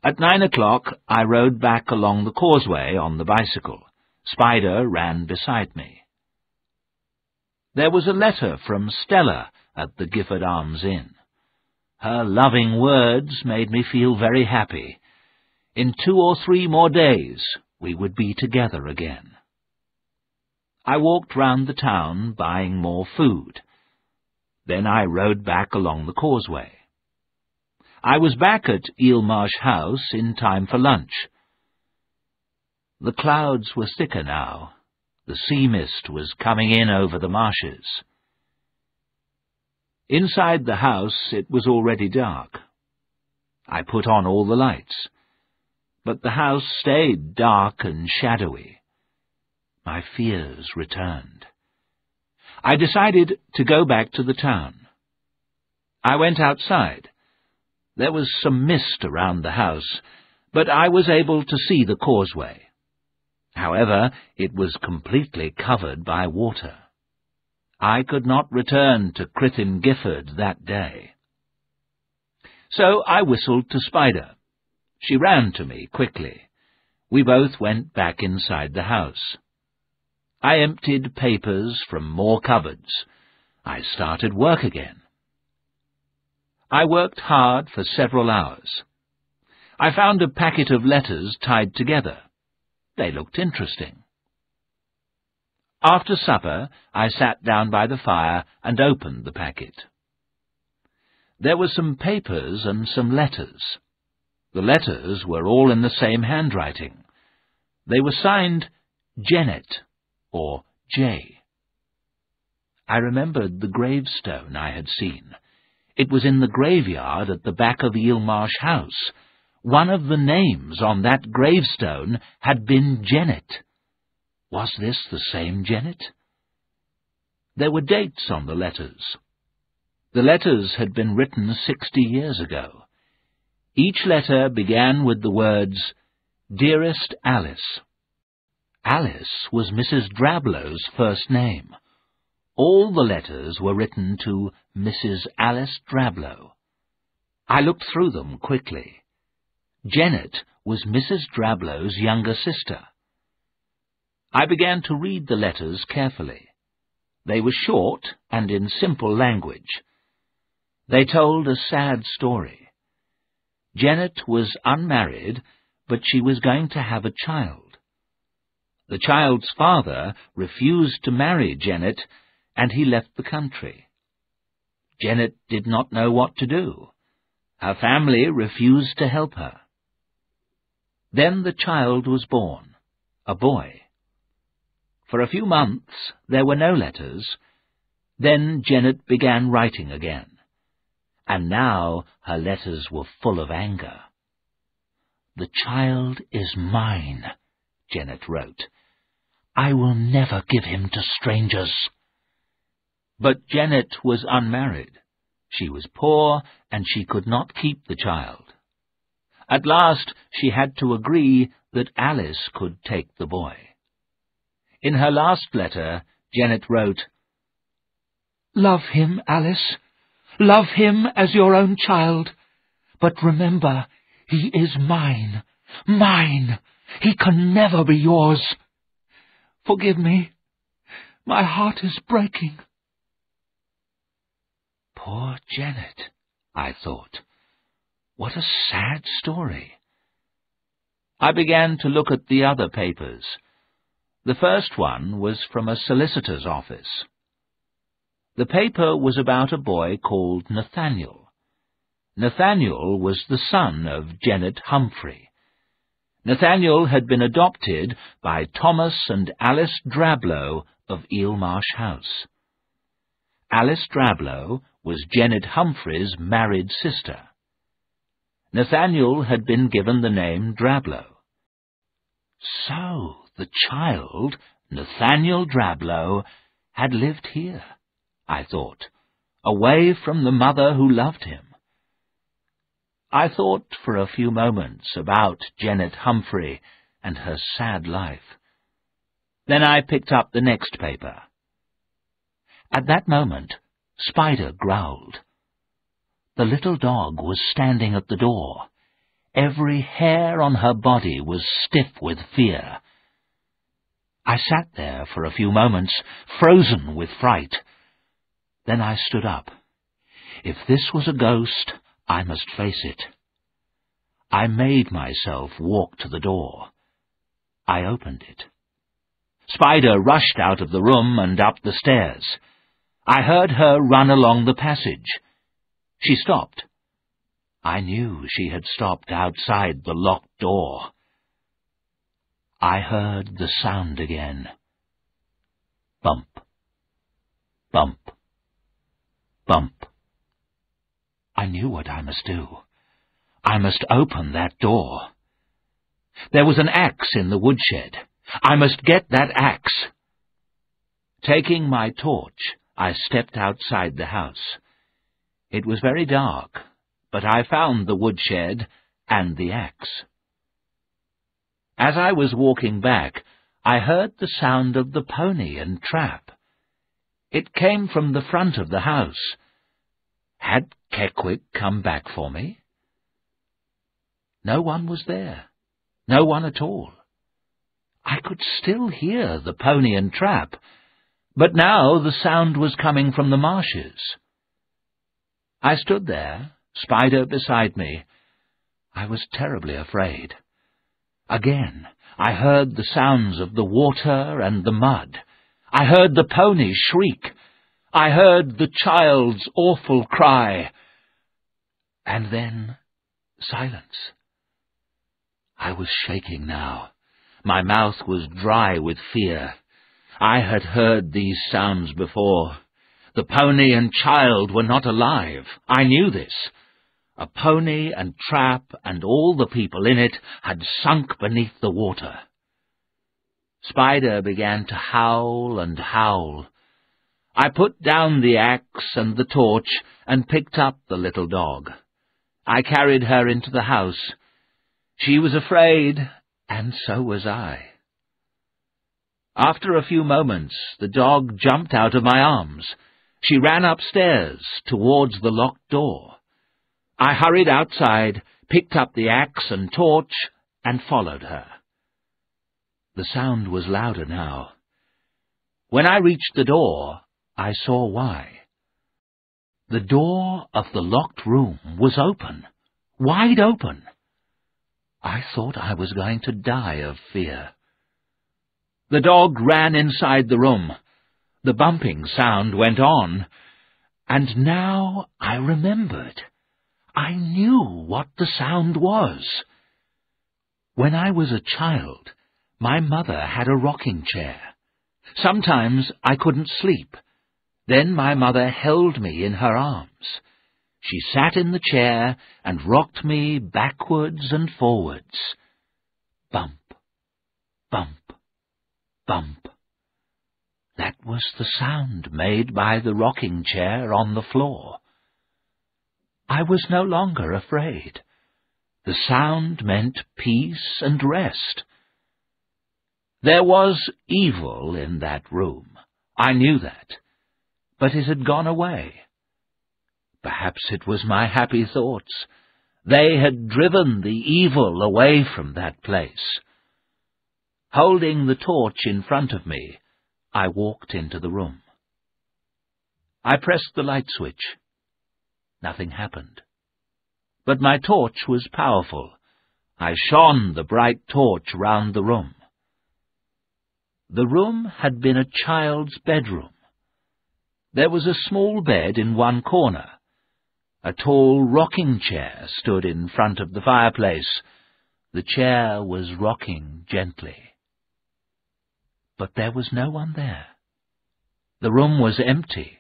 At 9 o'clock I rode back along the causeway on the bicycle. Spider ran beside me. There was a letter from Stella at the Gifford Arms Inn. Her loving words made me feel very happy. In 2 or 3 more days we would be together again. I walked round the town buying more food. Then I rode back along the causeway. I was back at Eelmarsh House in time for lunch. The clouds were thicker now. The sea mist was coming in over the marshes. Inside the house it was already dark. I put on all the lights, but the house stayed dark and shadowy. My fears returned. I decided to go back to the town. I went outside. There was some mist around the house, but I was able to see the causeway. However, it was completely covered by water. I could not return to Crythin Gifford that day. So I whistled to Spider. She ran to me quickly. We both went back inside the house. I emptied papers from more cupboards. I started work again. I worked hard for several hours. I found a packet of letters tied together. They looked interesting. After supper, I sat down by the fire and opened the packet. There were some papers and some letters. The letters were all in the same handwriting. They were signed Janet, or J. I remembered the gravestone I had seen. It was in the graveyard at the back of Eelmarsh House. One of the names on that gravestone had been Janet. Was this the same Janet? There were dates on the letters. The letters had been written 60 years ago. Each letter began with the words, Dearest Alice. Alice was Mrs. Drablow's first name. All the letters were written to Mrs. Alice Drablow. I looked through them quickly. Janet was Mrs. Drablow's younger sister. I began to read the letters carefully. They were short and in simple language. They told a sad story. Janet was unmarried, but she was going to have a child. The child's father refused to marry Janet, and he left the country. Janet did not know what to do. Her family refused to help her. Then the child was born, a boy. For a few months there were no letters. Then Janet began writing again, and now her letters were full of anger. "The child is mine," Janet wrote. "I will never give him to strangers." But Janet was unmarried. She was poor, and she could not keep the child. At last she had to agree that Alice could take the boy. In her last letter, Janet wrote, "Love him, Alice. Love him as your own child. But remember, he is mine. Mine. He can never be yours. Forgive me. My heart is breaking." Poor Janet, I thought. What a sad story. I began to look at the other papers. The first one was from a solicitor's office. The paper was about a boy called Nathaniel. Nathaniel was the son of Janet Humphrey. Nathaniel had been adopted by Thomas and Alice Drablow of Eelmarsh House. Alice Drablow was Janet Humphrey's married sister. Nathaniel had been given the name Drablow. So the child, Nathaniel Drablow, had lived here, I thought, away from the mother who loved him. I thought for a few moments about Janet Humphrey and her sad life. Then I picked up the next paper. At that moment, Spider growled. The little dog was standing at the door. Every hair on her body was stiff with fear. I sat there for a few moments, frozen with fright. Then I stood up. If this was a ghost, I must face it. I made myself walk to the door. I opened it. Spider rushed out of the room and up the stairs. I heard her run along the passage. She stopped. I knew she had stopped outside the locked door. I heard the sound again. Bump, bump, bump. I knew what I must do. I must open that door. There was an axe in the woodshed. I must get that axe. Taking my torch, I stepped outside the house. It was very dark, but I found the woodshed and the axe. As I was walking back, I heard the sound of the pony and trap. It came from the front of the house. Had Keckwick come back for me? No one was there. No one at all. I could still hear the pony and trap, but now the sound was coming from the marshes. I stood there, Spider beside me. I was terribly afraid. Again, I heard the sounds of the water and the mud. I heard the pony shriek. I heard the child's awful cry. And then silence. I was shaking now. My mouth was dry with fear. I had heard these sounds before. The pony and child were not alive. I knew this. A pony and trap and all the people in it had sunk beneath the water. Spider began to howl and howl. I put down the axe and the torch and picked up the little dog. I carried her into the house. She was afraid, and so was I. After a few moments, the dog jumped out of my arms. She ran upstairs towards the locked door. I hurried outside, picked up the axe and torch, and followed her. The sound was louder now. When I reached the door, I saw why. The door of the locked room was open, wide open. I thought I was going to die of fear. The dog ran inside the room. The bumping sound went on, and now I remembered. I knew what the sound was. When I was a child, my mother had a rocking chair. Sometimes I couldn't sleep. Then my mother held me in her arms. She sat in the chair and rocked me backwards and forwards. Bump, bump, bump. That was the sound made by the rocking chair on the floor. I was no longer afraid. The sound meant peace and rest. There was evil in that room. I knew that. But it had gone away. Perhaps it was my happy thoughts. They had driven the evil away from that place. Holding the torch in front of me, I walked into the room. I pressed the light switch. Nothing happened. But my torch was powerful. I shone the bright torch round the room. The room had been a child's bedroom. There was a small bed in one corner. A tall rocking chair stood in front of the fireplace. The chair was rocking gently. But there was no one there. The room was empty.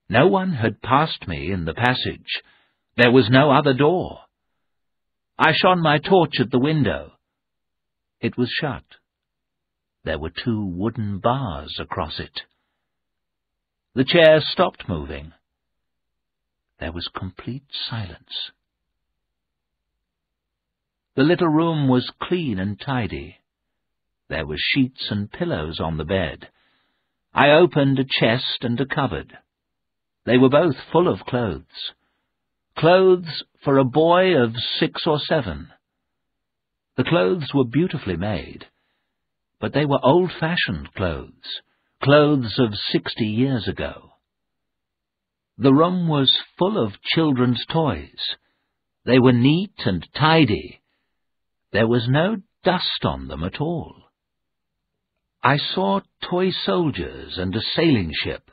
No one had passed me in the passage. There was no other door. I shone my torch at the window. It was shut. There were 2 wooden bars across it. The chair stopped moving. There was complete silence. The little room was clean and tidy. There were sheets and pillows on the bed. I opened a chest and a cupboard. They were both full of clothes. Clothes for a boy of 6 or 7. The clothes were beautifully made, but they were old-fashioned clothes, clothes of 60 years ago. The room was full of children's toys. They were neat and tidy. There was no dust on them at all. I saw toy soldiers and a sailing ship.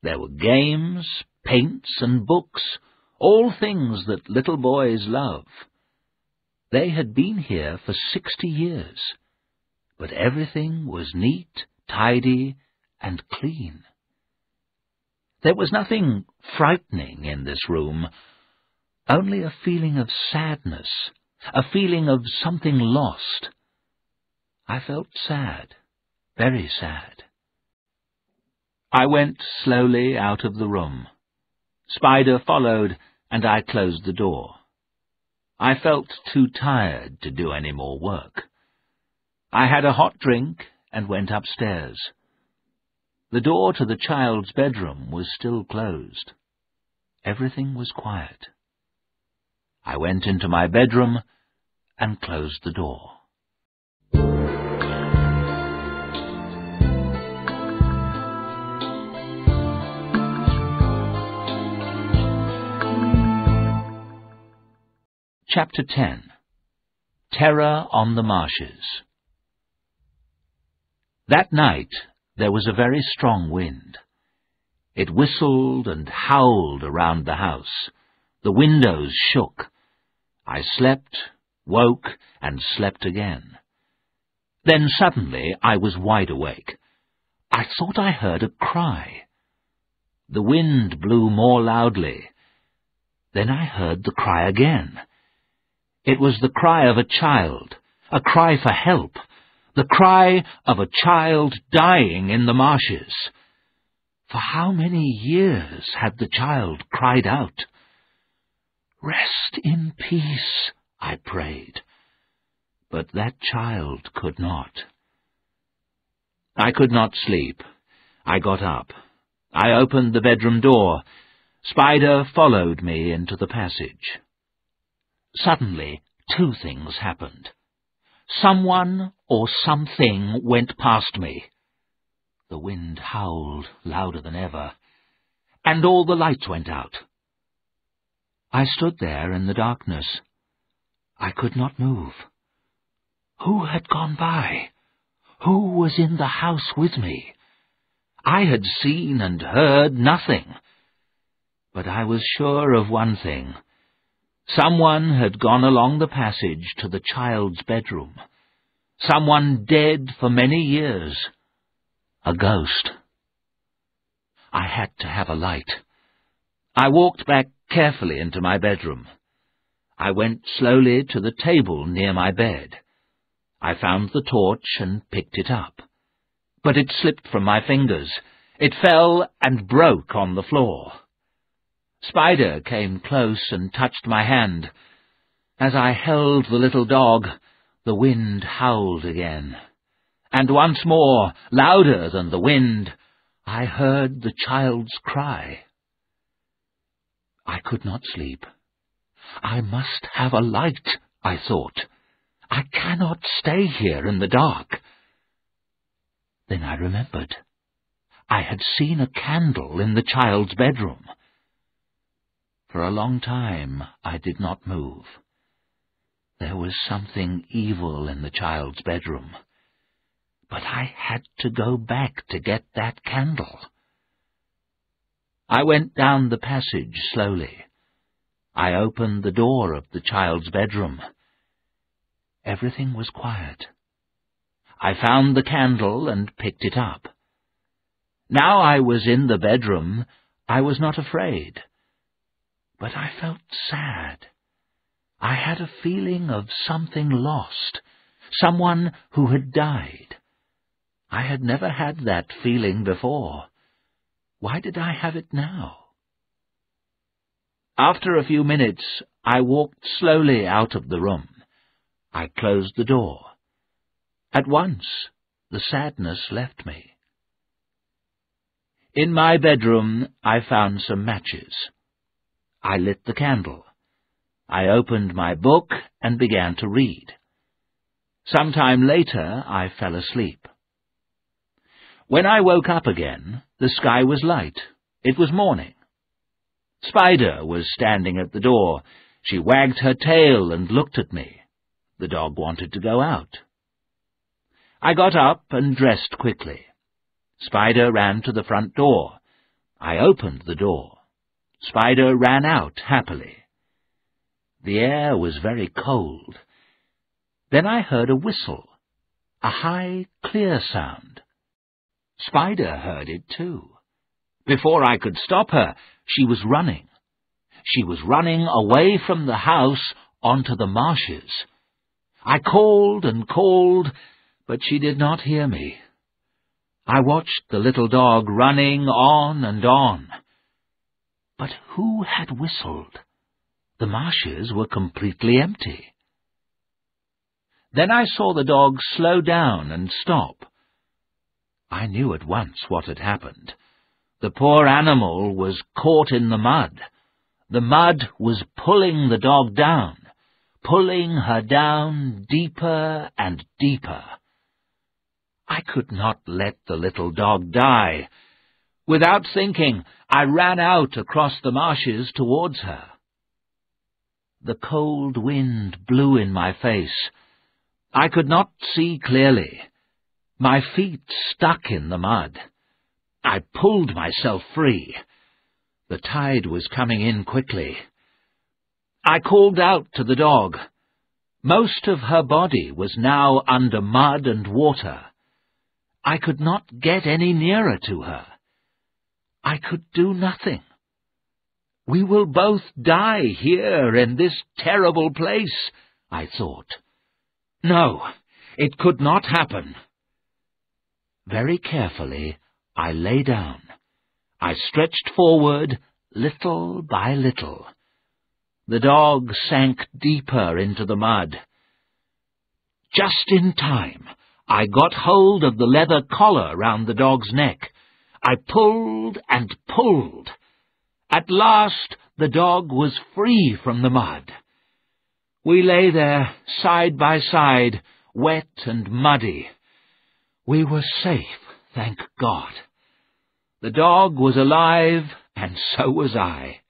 There were games, paints and books, all things that little boys love. They had been here for 60 years, but everything was neat, tidy, and clean. There was nothing frightening in this room, only a feeling of sadness, a feeling of something lost. I felt sad, very sad. I went slowly out of the room. Spider followed, and I closed the door. I felt too tired to do any more work. I had a hot drink and went upstairs. The door to the child's bedroom was still closed. Everything was quiet. I went into my bedroom and closed the door. Chapter 10. Terror on the Marshes. That night there was a very strong wind. It whistled and howled around the house. The windows shook. I slept, woke, and slept again. Then suddenly I was wide awake. I thought I heard a cry. The wind blew more loudly. Then I heard the cry again. It was the cry of a child, a cry for help, the cry of a child dying in the marshes. For how many years had the child cried out? "Rest in peace," I prayed. But that child could not. I could not sleep. I got up. I opened the bedroom door. Spider followed me into the passage. Suddenly, 2 things happened. Someone or something went past me. The wind howled louder than ever, and all the lights went out. I stood there in the darkness. I could not move. Who had gone by? Who was in the house with me? I had seen and heard nothing. But I was sure of one thing. Someone had gone along the passage to the child's bedroom. Someone dead for many years. A ghost. I had to have a light. I walked back carefully into my bedroom. I went slowly to the table near my bed. I found the torch and picked it up. But it slipped from my fingers. It fell and broke on the floor. Spider came close and touched my hand. As I held the little dog, the wind howled again. And once more, louder than the wind, I heard the child's cry. I could not sleep. I must have a light, I thought. I cannot stay here in the dark. Then I remembered. I had seen a candle in the child's bedroom. For a long time I did not move. There was something evil in the child's bedroom. But I had to go back to get that candle. I went down the passage slowly. I opened the door of the child's bedroom. Everything was quiet. I found the candle and picked it up. Now I was in the bedroom, I was not afraid. But I felt sad. I had a feeling of something lost, someone who had died. I had never had that feeling before. Why did I have it now? After a few minutes, I walked slowly out of the room. I closed the door. At once, the sadness left me. In my bedroom, I found some matches. I lit the candle. I opened my book and began to read. Some time later, I fell asleep. When I woke up again, the sky was light. It was morning. Spider was standing at the door. She wagged her tail and looked at me. The dog wanted to go out. I got up and dressed quickly. Spider ran to the front door. I opened the door. Spider ran out happily. The air was very cold. Then I heard a whistle, a high, clear sound. Spider heard it too. Before I could stop her, she was running. She was running away from the house onto the marshes. I called and called, but she did not hear me. I watched the little dog running on and on. But who had whistled? The marshes were completely empty. Then I saw the dog slow down and stop. I knew at once what had happened. The poor animal was caught in the mud. The mud was pulling the dog down, pulling her down deeper and deeper. I could not let the little dog die. Without thinking, I ran out across the marshes towards her. The cold wind blew in my face. I could not see clearly. My feet stuck in the mud. I pulled myself free. The tide was coming in quickly. I called out to the dog. Most of her body was now under mud and water. I could not get any nearer to her. I could do nothing. We will both die here in this terrible place, I thought. No, it could not happen. Very carefully, I lay down. I stretched forward, little by little. The dog sank deeper into the mud. Just in time, I got hold of the leather collar round the dog's neck. I pulled and pulled. At last, the dog was free from the mud. We lay there, side by side, wet and muddy. We were safe, thank God. The dog was alive, and so was I.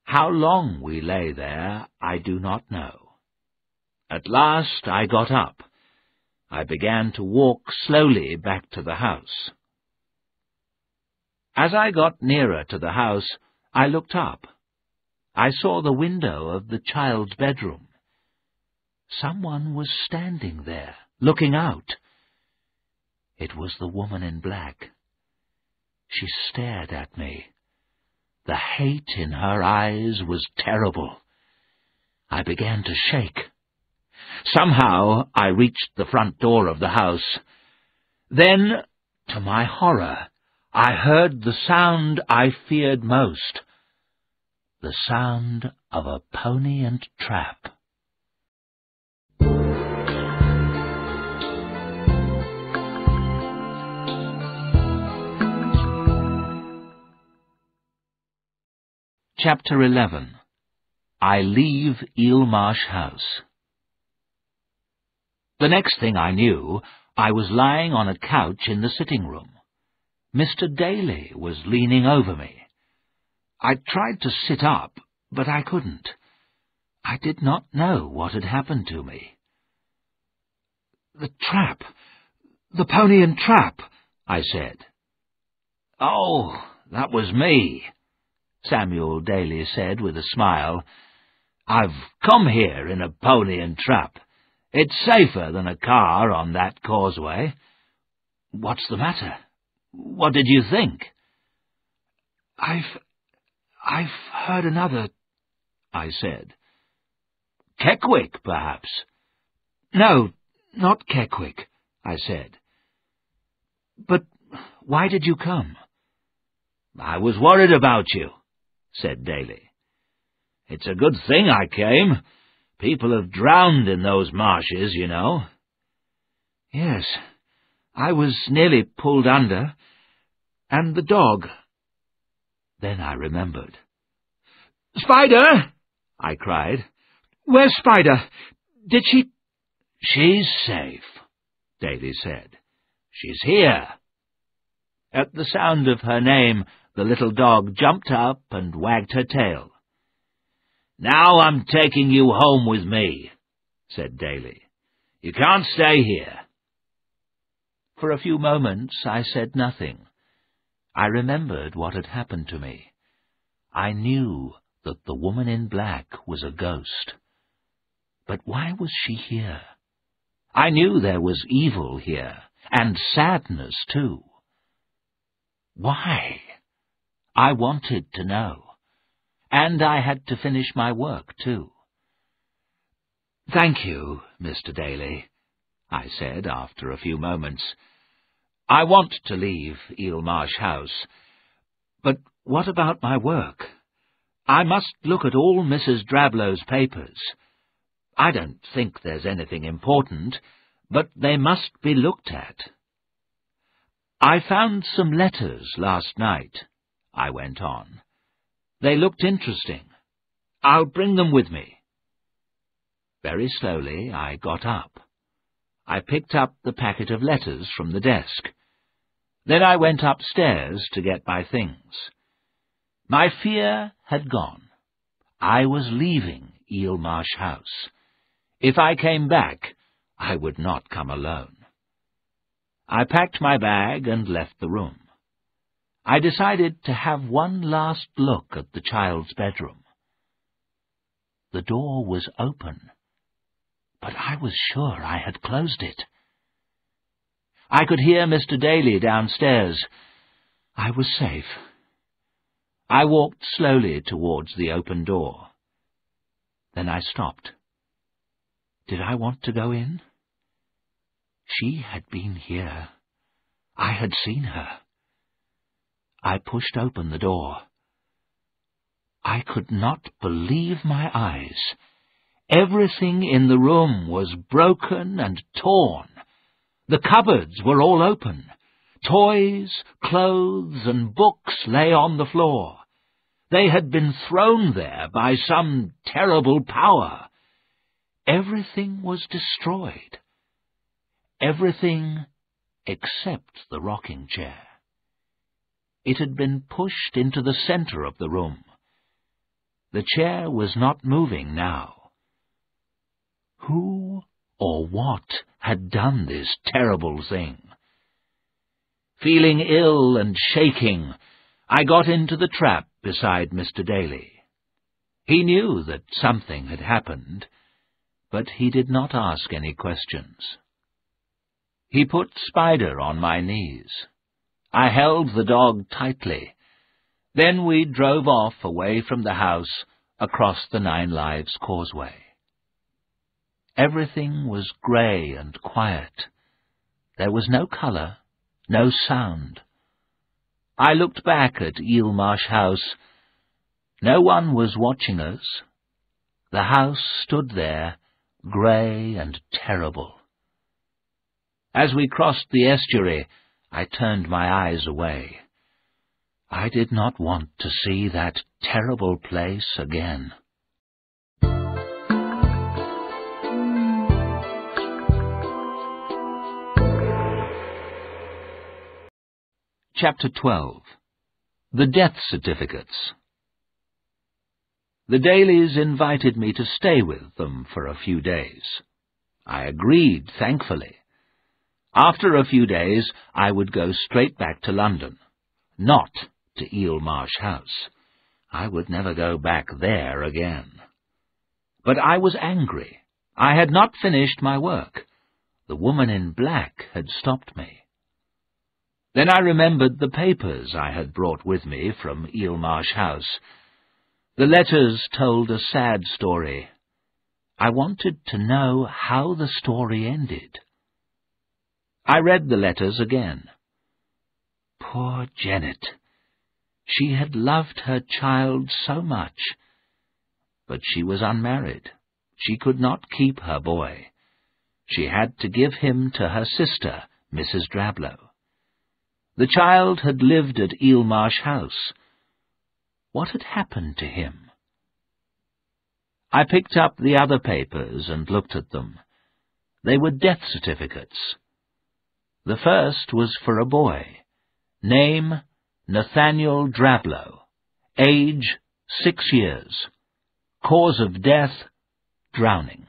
How long we lay there, I do not know. At last I got up. I began to walk slowly back to the house. As I got nearer to the house, I looked up. I saw the window of the child's bedroom. Someone was standing there, looking out. It was the woman in black. She stared at me. The hate in her eyes was terrible. I began to shake. Somehow I reached the front door of the house. Then, to my horror, I heard the sound I feared most, the sound of a pony and trap. Chapter 11. I Leave Eelmarsh House. The next thing I knew, I was lying on a couch in the sitting room. Mr. Daly was leaning over me. I tried to sit up, but I couldn't. I did not know what had happened to me. "The trap! The pony and trap!" I said. "Oh, that was me," Samuel Daly said with a smile. "I've come here in a pony and trap. It's safer than a car on that causeway." "What's the matter? What did you think?" I've heard another," I said. "Keckwick, perhaps?" "No, not Keckwick," I said. "But why did you come?" "I was worried about you," said Daly. "It's a good thing I came. People have drowned in those marshes, you know." "Yes, I was nearly pulled under. And the dog." Then I remembered. "Spider!" I cried. "Where's Spider? Did she—" "She's safe," Daly said. "She's here." At the sound of her name, the little dog jumped up and wagged her tail. "Now I'm taking you home with me," said Daly. "You can't stay here." For a few moments I said nothing. I remembered what had happened to me. I knew that the woman in black was a ghost. But why was she here? I knew there was evil here, and sadness too. Why? I wanted to know. And I had to finish my work too. "Thank you, Mr. Daly," I said after a few moments. "I want to leave Eelmarsh House. But what about my work? I must look at all Mrs. Drabblow's papers. I don't think there's anything important, but they must be looked at." "I found some letters last night," I went on. "They looked interesting. I'll bring them with me." Very slowly I got up. I picked up the packet of letters from the desk. Then I went upstairs to get my things. My fear had gone. I was leaving Eelmarsh House. If I came back, I would not come alone. I packed my bag and left the room. I decided to have one last look at the child's bedroom. The door was open, but I was sure I had closed it. I could hear Mr. Daly downstairs. I was safe. I walked slowly towards the open door. Then I stopped. Did I want to go in? She had been here. I had seen her. I pushed open the door. I could not believe my eyes. Everything in the room was broken and torn. The cupboards were all open. Toys, clothes, and books lay on the floor. They had been thrown there by some terrible power. everything was destroyed. Everything except the rocking chair. It had been pushed into the center of the room. The chair was not moving now. Who or what had done this terrible thing? Feeling ill and shaking, I got into the trap beside Mr. Daly. He knew that something had happened, but he did not ask any questions. He put Spider on my knees. I held the dog tightly. Then we drove off away from the house across the Nine Lives Causeway. Everything was grey and quiet. There was no colour, no sound. I looked back at Eelmarsh House. No one was watching us. The house stood there, grey and terrible. As we crossed the estuary, I turned my eyes away. I did not want to see that terrible place again. Chapter 12. The Death Certificates. The Dalys invited me to stay with them for a few days. I agreed, thankfully. After a few days, I would go straight back to London, not to Eelmarsh House. I would never go back there again. But I was angry. I had not finished my work. The woman in black had stopped me. Then I remembered the papers I had brought with me from Eelmarsh House. The letters told a sad story. I wanted to know how the story ended. I read the letters again. Poor Janet. She had loved her child so much, but she was unmarried. She could not keep her boy. She had to give him to her sister, Mrs. Drablow. The child had lived at Eelmarsh House. What had happened to him? I picked up the other papers and looked at them. They were death certificates. The first was for a boy. Name, Nathaniel Drablow. Age, 6 years. Cause of death, drowning.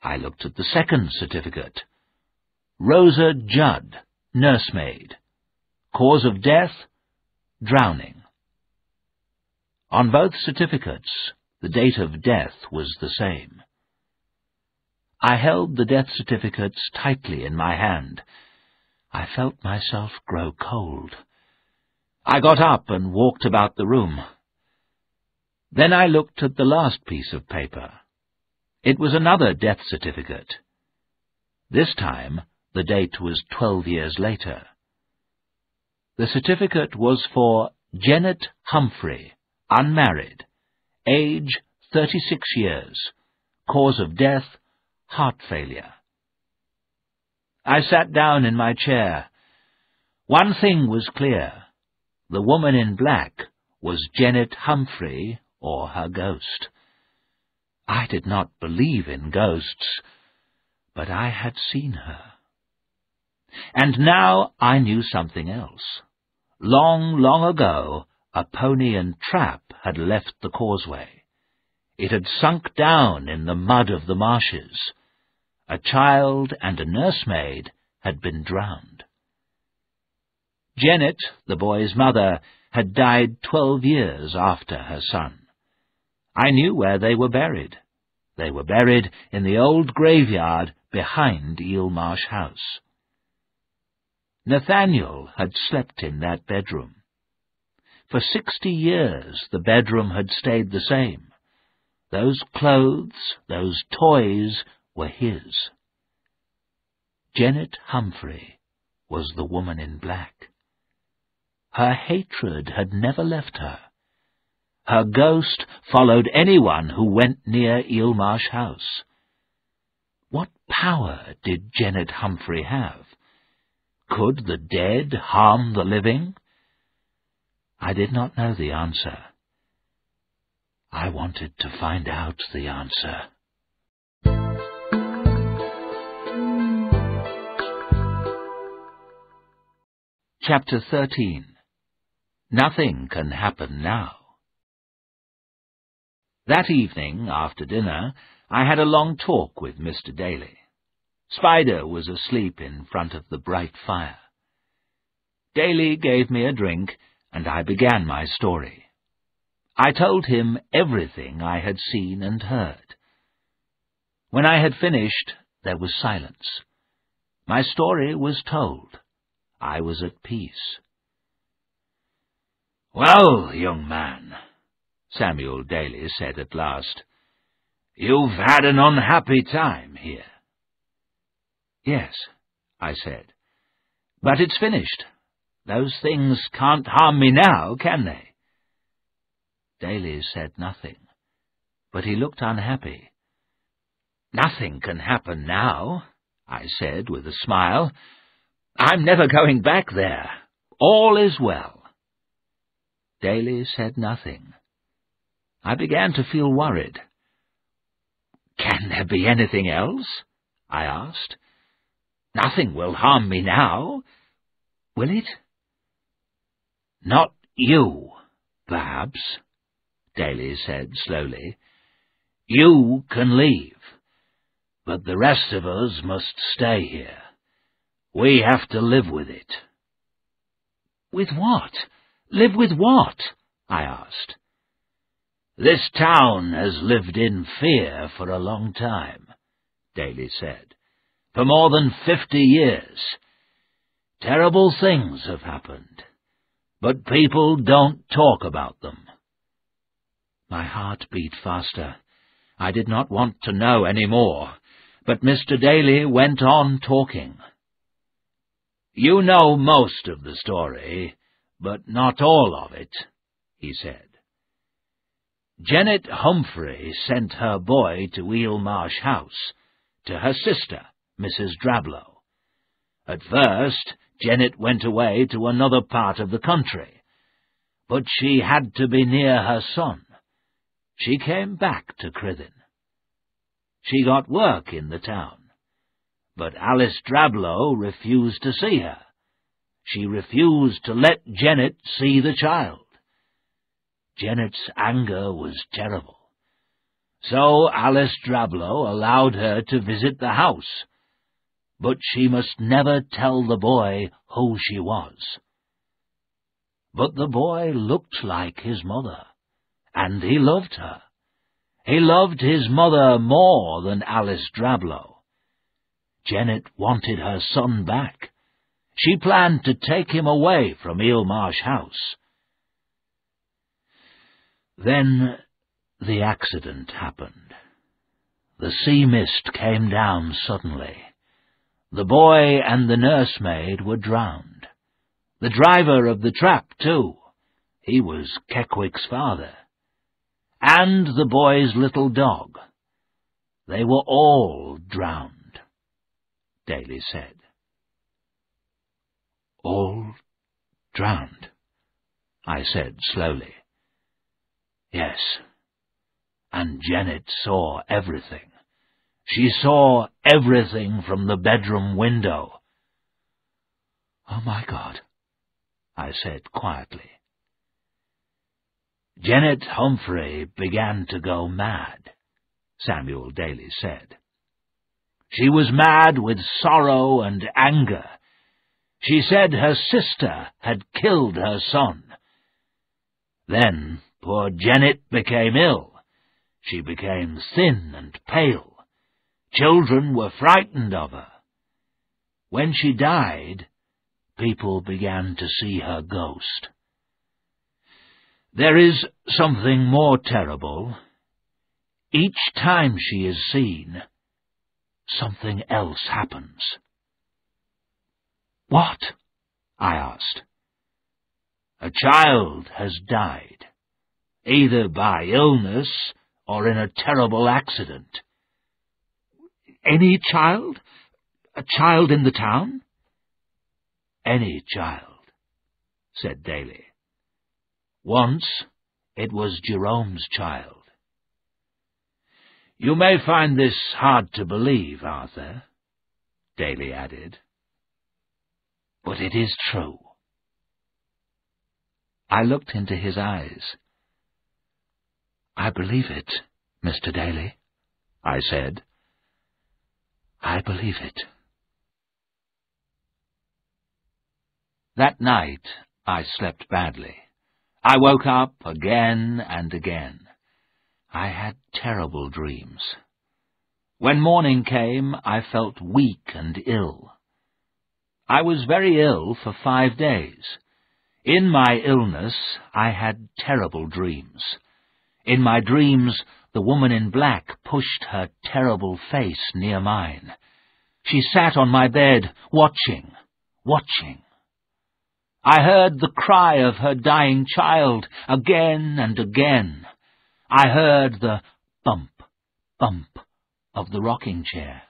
I looked at the second certificate. Rosa Judd, nursemaid. Cause of death, drowning. On both certificates, the date of death was the same. I held the death certificates tightly in my hand. I felt myself grow cold. I got up and walked about the room. Then I looked at the last piece of paper. It was another death certificate. This time, the date was 12 years later. The certificate was for Janet Humphrey, unmarried, age 36 years, cause of death, heart failure. I sat down in my chair. One thing was clear. The woman in black was Janet Humphrey or her ghost. I did not believe in ghosts, but I had seen her. And now I knew something else. Long, long ago, a pony and trap had left the causeway. It had sunk down in the mud of the marshes. A child and a nursemaid had been drowned. Janet, the boy's mother, had died 12 years after her son. I knew where they were buried. They were buried in the old graveyard behind Eelmarsh House. Nathaniel had slept in that bedroom. For 60 years the bedroom had stayed the same. Those clothes, those toys were his. Janet Humphrey was the woman in black. Her hatred had never left her. Her ghost followed anyone who went near Eelmarsh House. What power did Janet Humphrey have? Could the dead harm the living? I did not know the answer. I wanted to find out the answer. Chapter 13. Nothing can happen now. That evening, after dinner, I had a long talk with Mr. Daly. Spider was asleep in front of the bright fire. Daly gave me a drink, and I began my story. I told him everything I had seen and heard. When I had finished, there was silence. My story was told. I was at peace. "Well, young man," Samuel Daly said at last, "you've had an unhappy time here." "Yes," I said, "but it's finished. Those things can't harm me now, can they?" Daly said nothing, but he looked unhappy. "Nothing can happen now," I said with a smile. "I'm never going back there. All is well." Daly said nothing. I began to feel worried. "Can there be anything else?" I asked. "Nothing will harm me now, will it?" "Not you, perhaps," Daly said slowly. "You can leave, but the rest of us must stay here. We have to live with it." "With what? Live with what?" I asked. "This town has lived in fear for a long time," Daly said. "For more than 50 years. Terrible things have happened, but people don't talk about them." My heart beat faster. I did not want to know any more, but Mr. Daly went on talking. "You know most of the story, but not all of it," he said. "Janet Humphrey sent her boy to Eelmarsh House, to her sister, Mrs. Drablow. At first, Janet went away to another part of the country, but she had to be near her son. She came back to Crythin. She got work in the town, but Alice Drablow refused to see her. She refused to let Janet see the child. Janet's anger was terrible. So Alice Drablow allowed her to visit the house, but she must never tell the boy who she was. But the boy looked like his mother, and he loved her. He loved his mother more than Alice Drablow. Janet wanted her son back. She planned to take him away from Eelmarsh House. Then the accident happened. The sea mist came down suddenly. The boy and the nursemaid were drowned. The driver of the trap, too. He was Keckwick's father. And the boy's little dog. They were all drowned, Daly said. "All drowned," I said slowly. "Yes, and Janet saw everything. She saw everything from the bedroom window." "Oh, my God," I said quietly. "Janet Humphrey began to go mad," Samuel Daly said. "She was mad with sorrow and anger. She said her sister had killed her son. Then poor Janet became ill. She became thin and pale. Children were frightened of her. When she died, people began to see her ghost. There is something more terrible. Each time she is seen, something else happens." "What?" I asked. "A child has died, either by illness or in a terrible accident." "Any child? A child in the town?" "Any child," said Daly. "Once it was Jerome's child. You may find this hard to believe, Arthur," Daly added, "but it is true." I looked into his eyes. "I believe it, Mr. Daly," I said. "I believe it." That night I slept badly. I woke up again and again. I had terrible dreams. When morning came, I felt weak and ill. I was very ill for 5 days. In my illness, I had terrible dreams. In my dreams, the woman in black pushed her terrible face near mine. She sat on my bed, watching. I heard the cry of her dying child again and again. I heard the bump, bump of the rocking chair.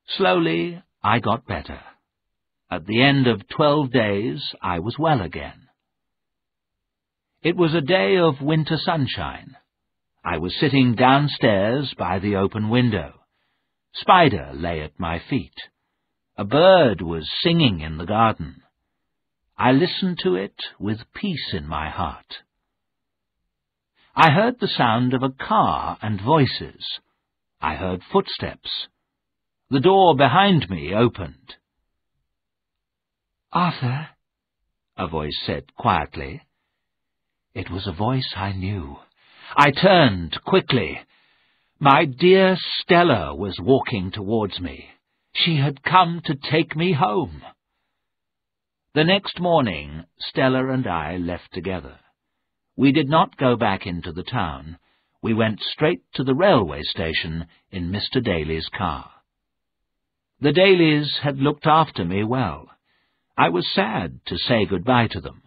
Slowly, I got better. At the end of 12 days, I was well again. It was a day of winter sunshine. I was sitting downstairs by the open window. Spider lay at my feet. A bird was singing in the garden. I listened to it with peace in my heart. I heard the sound of a car and voices. I heard footsteps. The door behind me opened. "Arthur," a voice said quietly. It was a voice I knew. I turned quickly. My dear Stella was walking towards me. She had come to take me home. The next morning, Stella and I left together. We did not go back into the town. We went straight to the railway station in Mr. Daly's car. The Dalys had looked after me well. I was sad to say goodbye to them.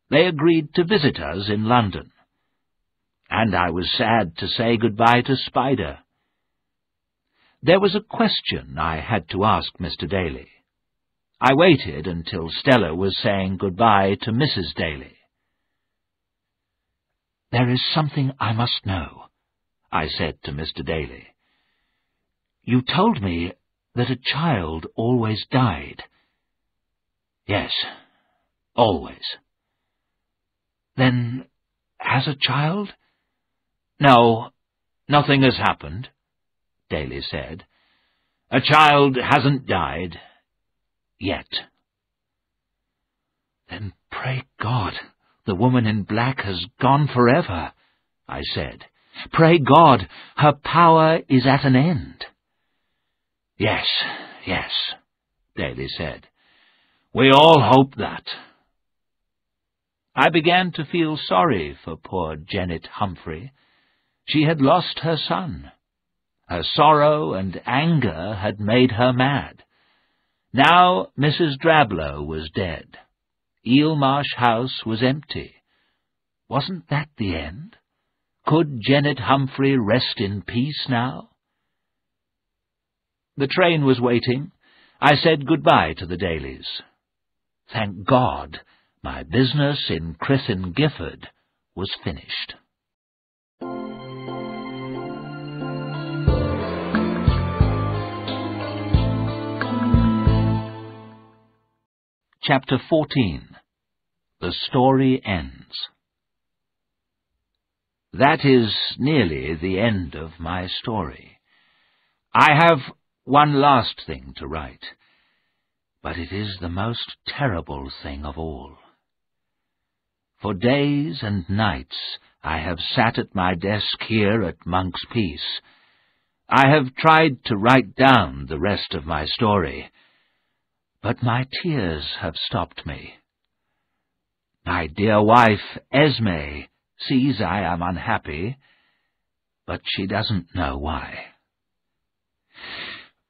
They agreed to visit us in London. And I was sad to say goodbye to Spider. There was a question I had to ask Mr. Daly. I waited until Stella was saying goodbye to Mrs. Daly. "There is something I must know," I said to Mr. Daly. "You told me that a child always died." "Yes, always." "Then has a child?" "No, nothing has happened," Daly said. "A child hasn't died. Yet." "Then pray God the woman in black has gone forever," I said. "Pray God her power is at an end." Yes, Daly said. "We all hope that." I began to feel sorry for poor Janet Humphrey. She had lost her son. Her sorrow and anger had made her mad. Now Mrs. Drablow was dead. Eelmarsh House was empty. Wasn't that the end? Could Janet Humphrey rest in peace now? The train was waiting. I said goodbye to the Dalys. Thank God, my business in Crithin Gifford was finished. Chapter 14. The Story Ends. That is nearly the end of my story. I have one last thing to write, but it is the most terrible thing of all. For days and nights I have sat at my desk here at Monk's Peace. I have tried to write down the rest of my story, but my tears have stopped me. My dear wife, Esme, sees I am unhappy, but she doesn't know why.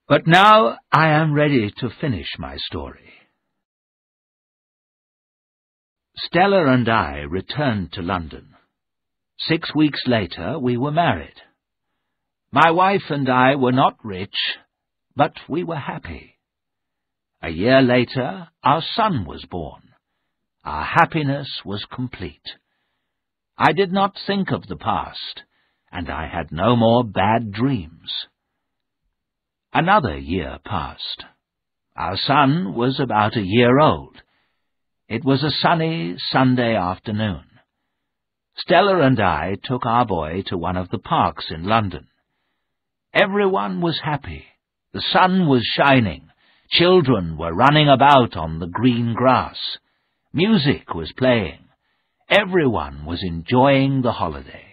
But now I am ready to finish my story. Stella and I returned to London. 6 weeks later we were married. My wife and I were not rich, but we were happy. A year later, our son was born. Our happiness was complete. I did not think of the past, and I had no more bad dreams. Another year passed. Our son was about a year old. It was a sunny Sunday afternoon. Stella and I took our boy to one of the parks in London. Everyone was happy. The sun was shining. Children were running about on the green grass. Music was playing. Everyone was enjoying the holiday.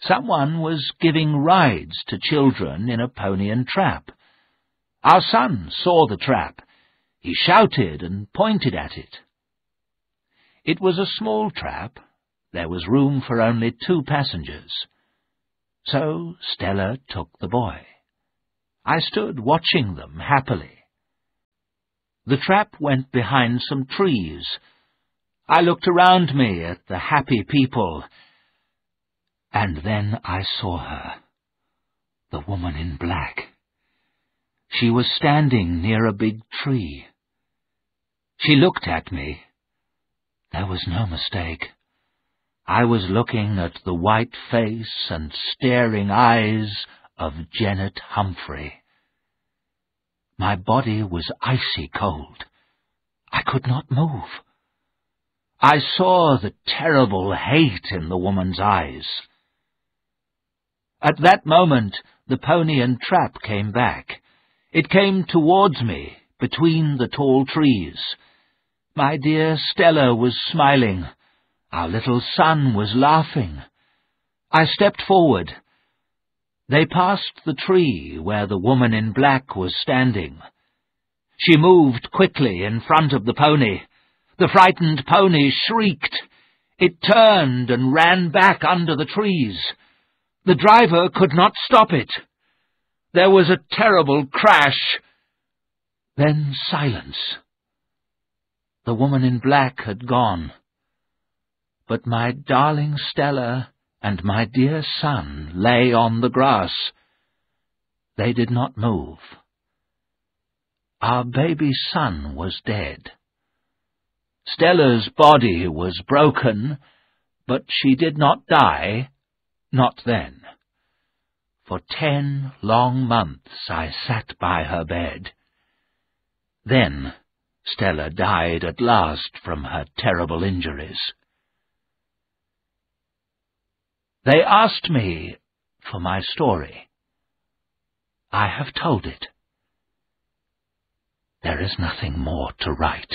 Someone was giving rides to children in a Pony and Trap. Our son saw the trap. He shouted and pointed at it. It was a small trap. There was room for only 2 passengers. So Stella took the boy. I stood watching them happily. The trap went behind some trees. I looked around me at the happy people, and then I saw her, the woman in black. She was standing near a big tree. She looked at me. There was no mistake. I was looking at the white face and staring eyes of Janet Humphrey. My body was icy cold. I could not move. I saw the terrible hate in the woman's eyes. At that moment, the Pony and Trap came back. It came towards me, between the tall trees. My dear Stella was smiling. Our little son was laughing. I stepped forward. They passed the tree where the woman in black was standing. She moved quickly in front of the pony. The frightened pony shrieked. It turned and ran back under the trees. The driver could not stop it. There was a terrible crash. Then silence. The woman in black had gone. But my darling Stella and my dear son lay on the grass. They did not move. Our baby son was dead. Stella's body was broken, but she did not die, not then. For 10 long months I sat by her bed. Then Stella died at last from her terrible injuries. They asked me for my story. I have told it. There is nothing more to write.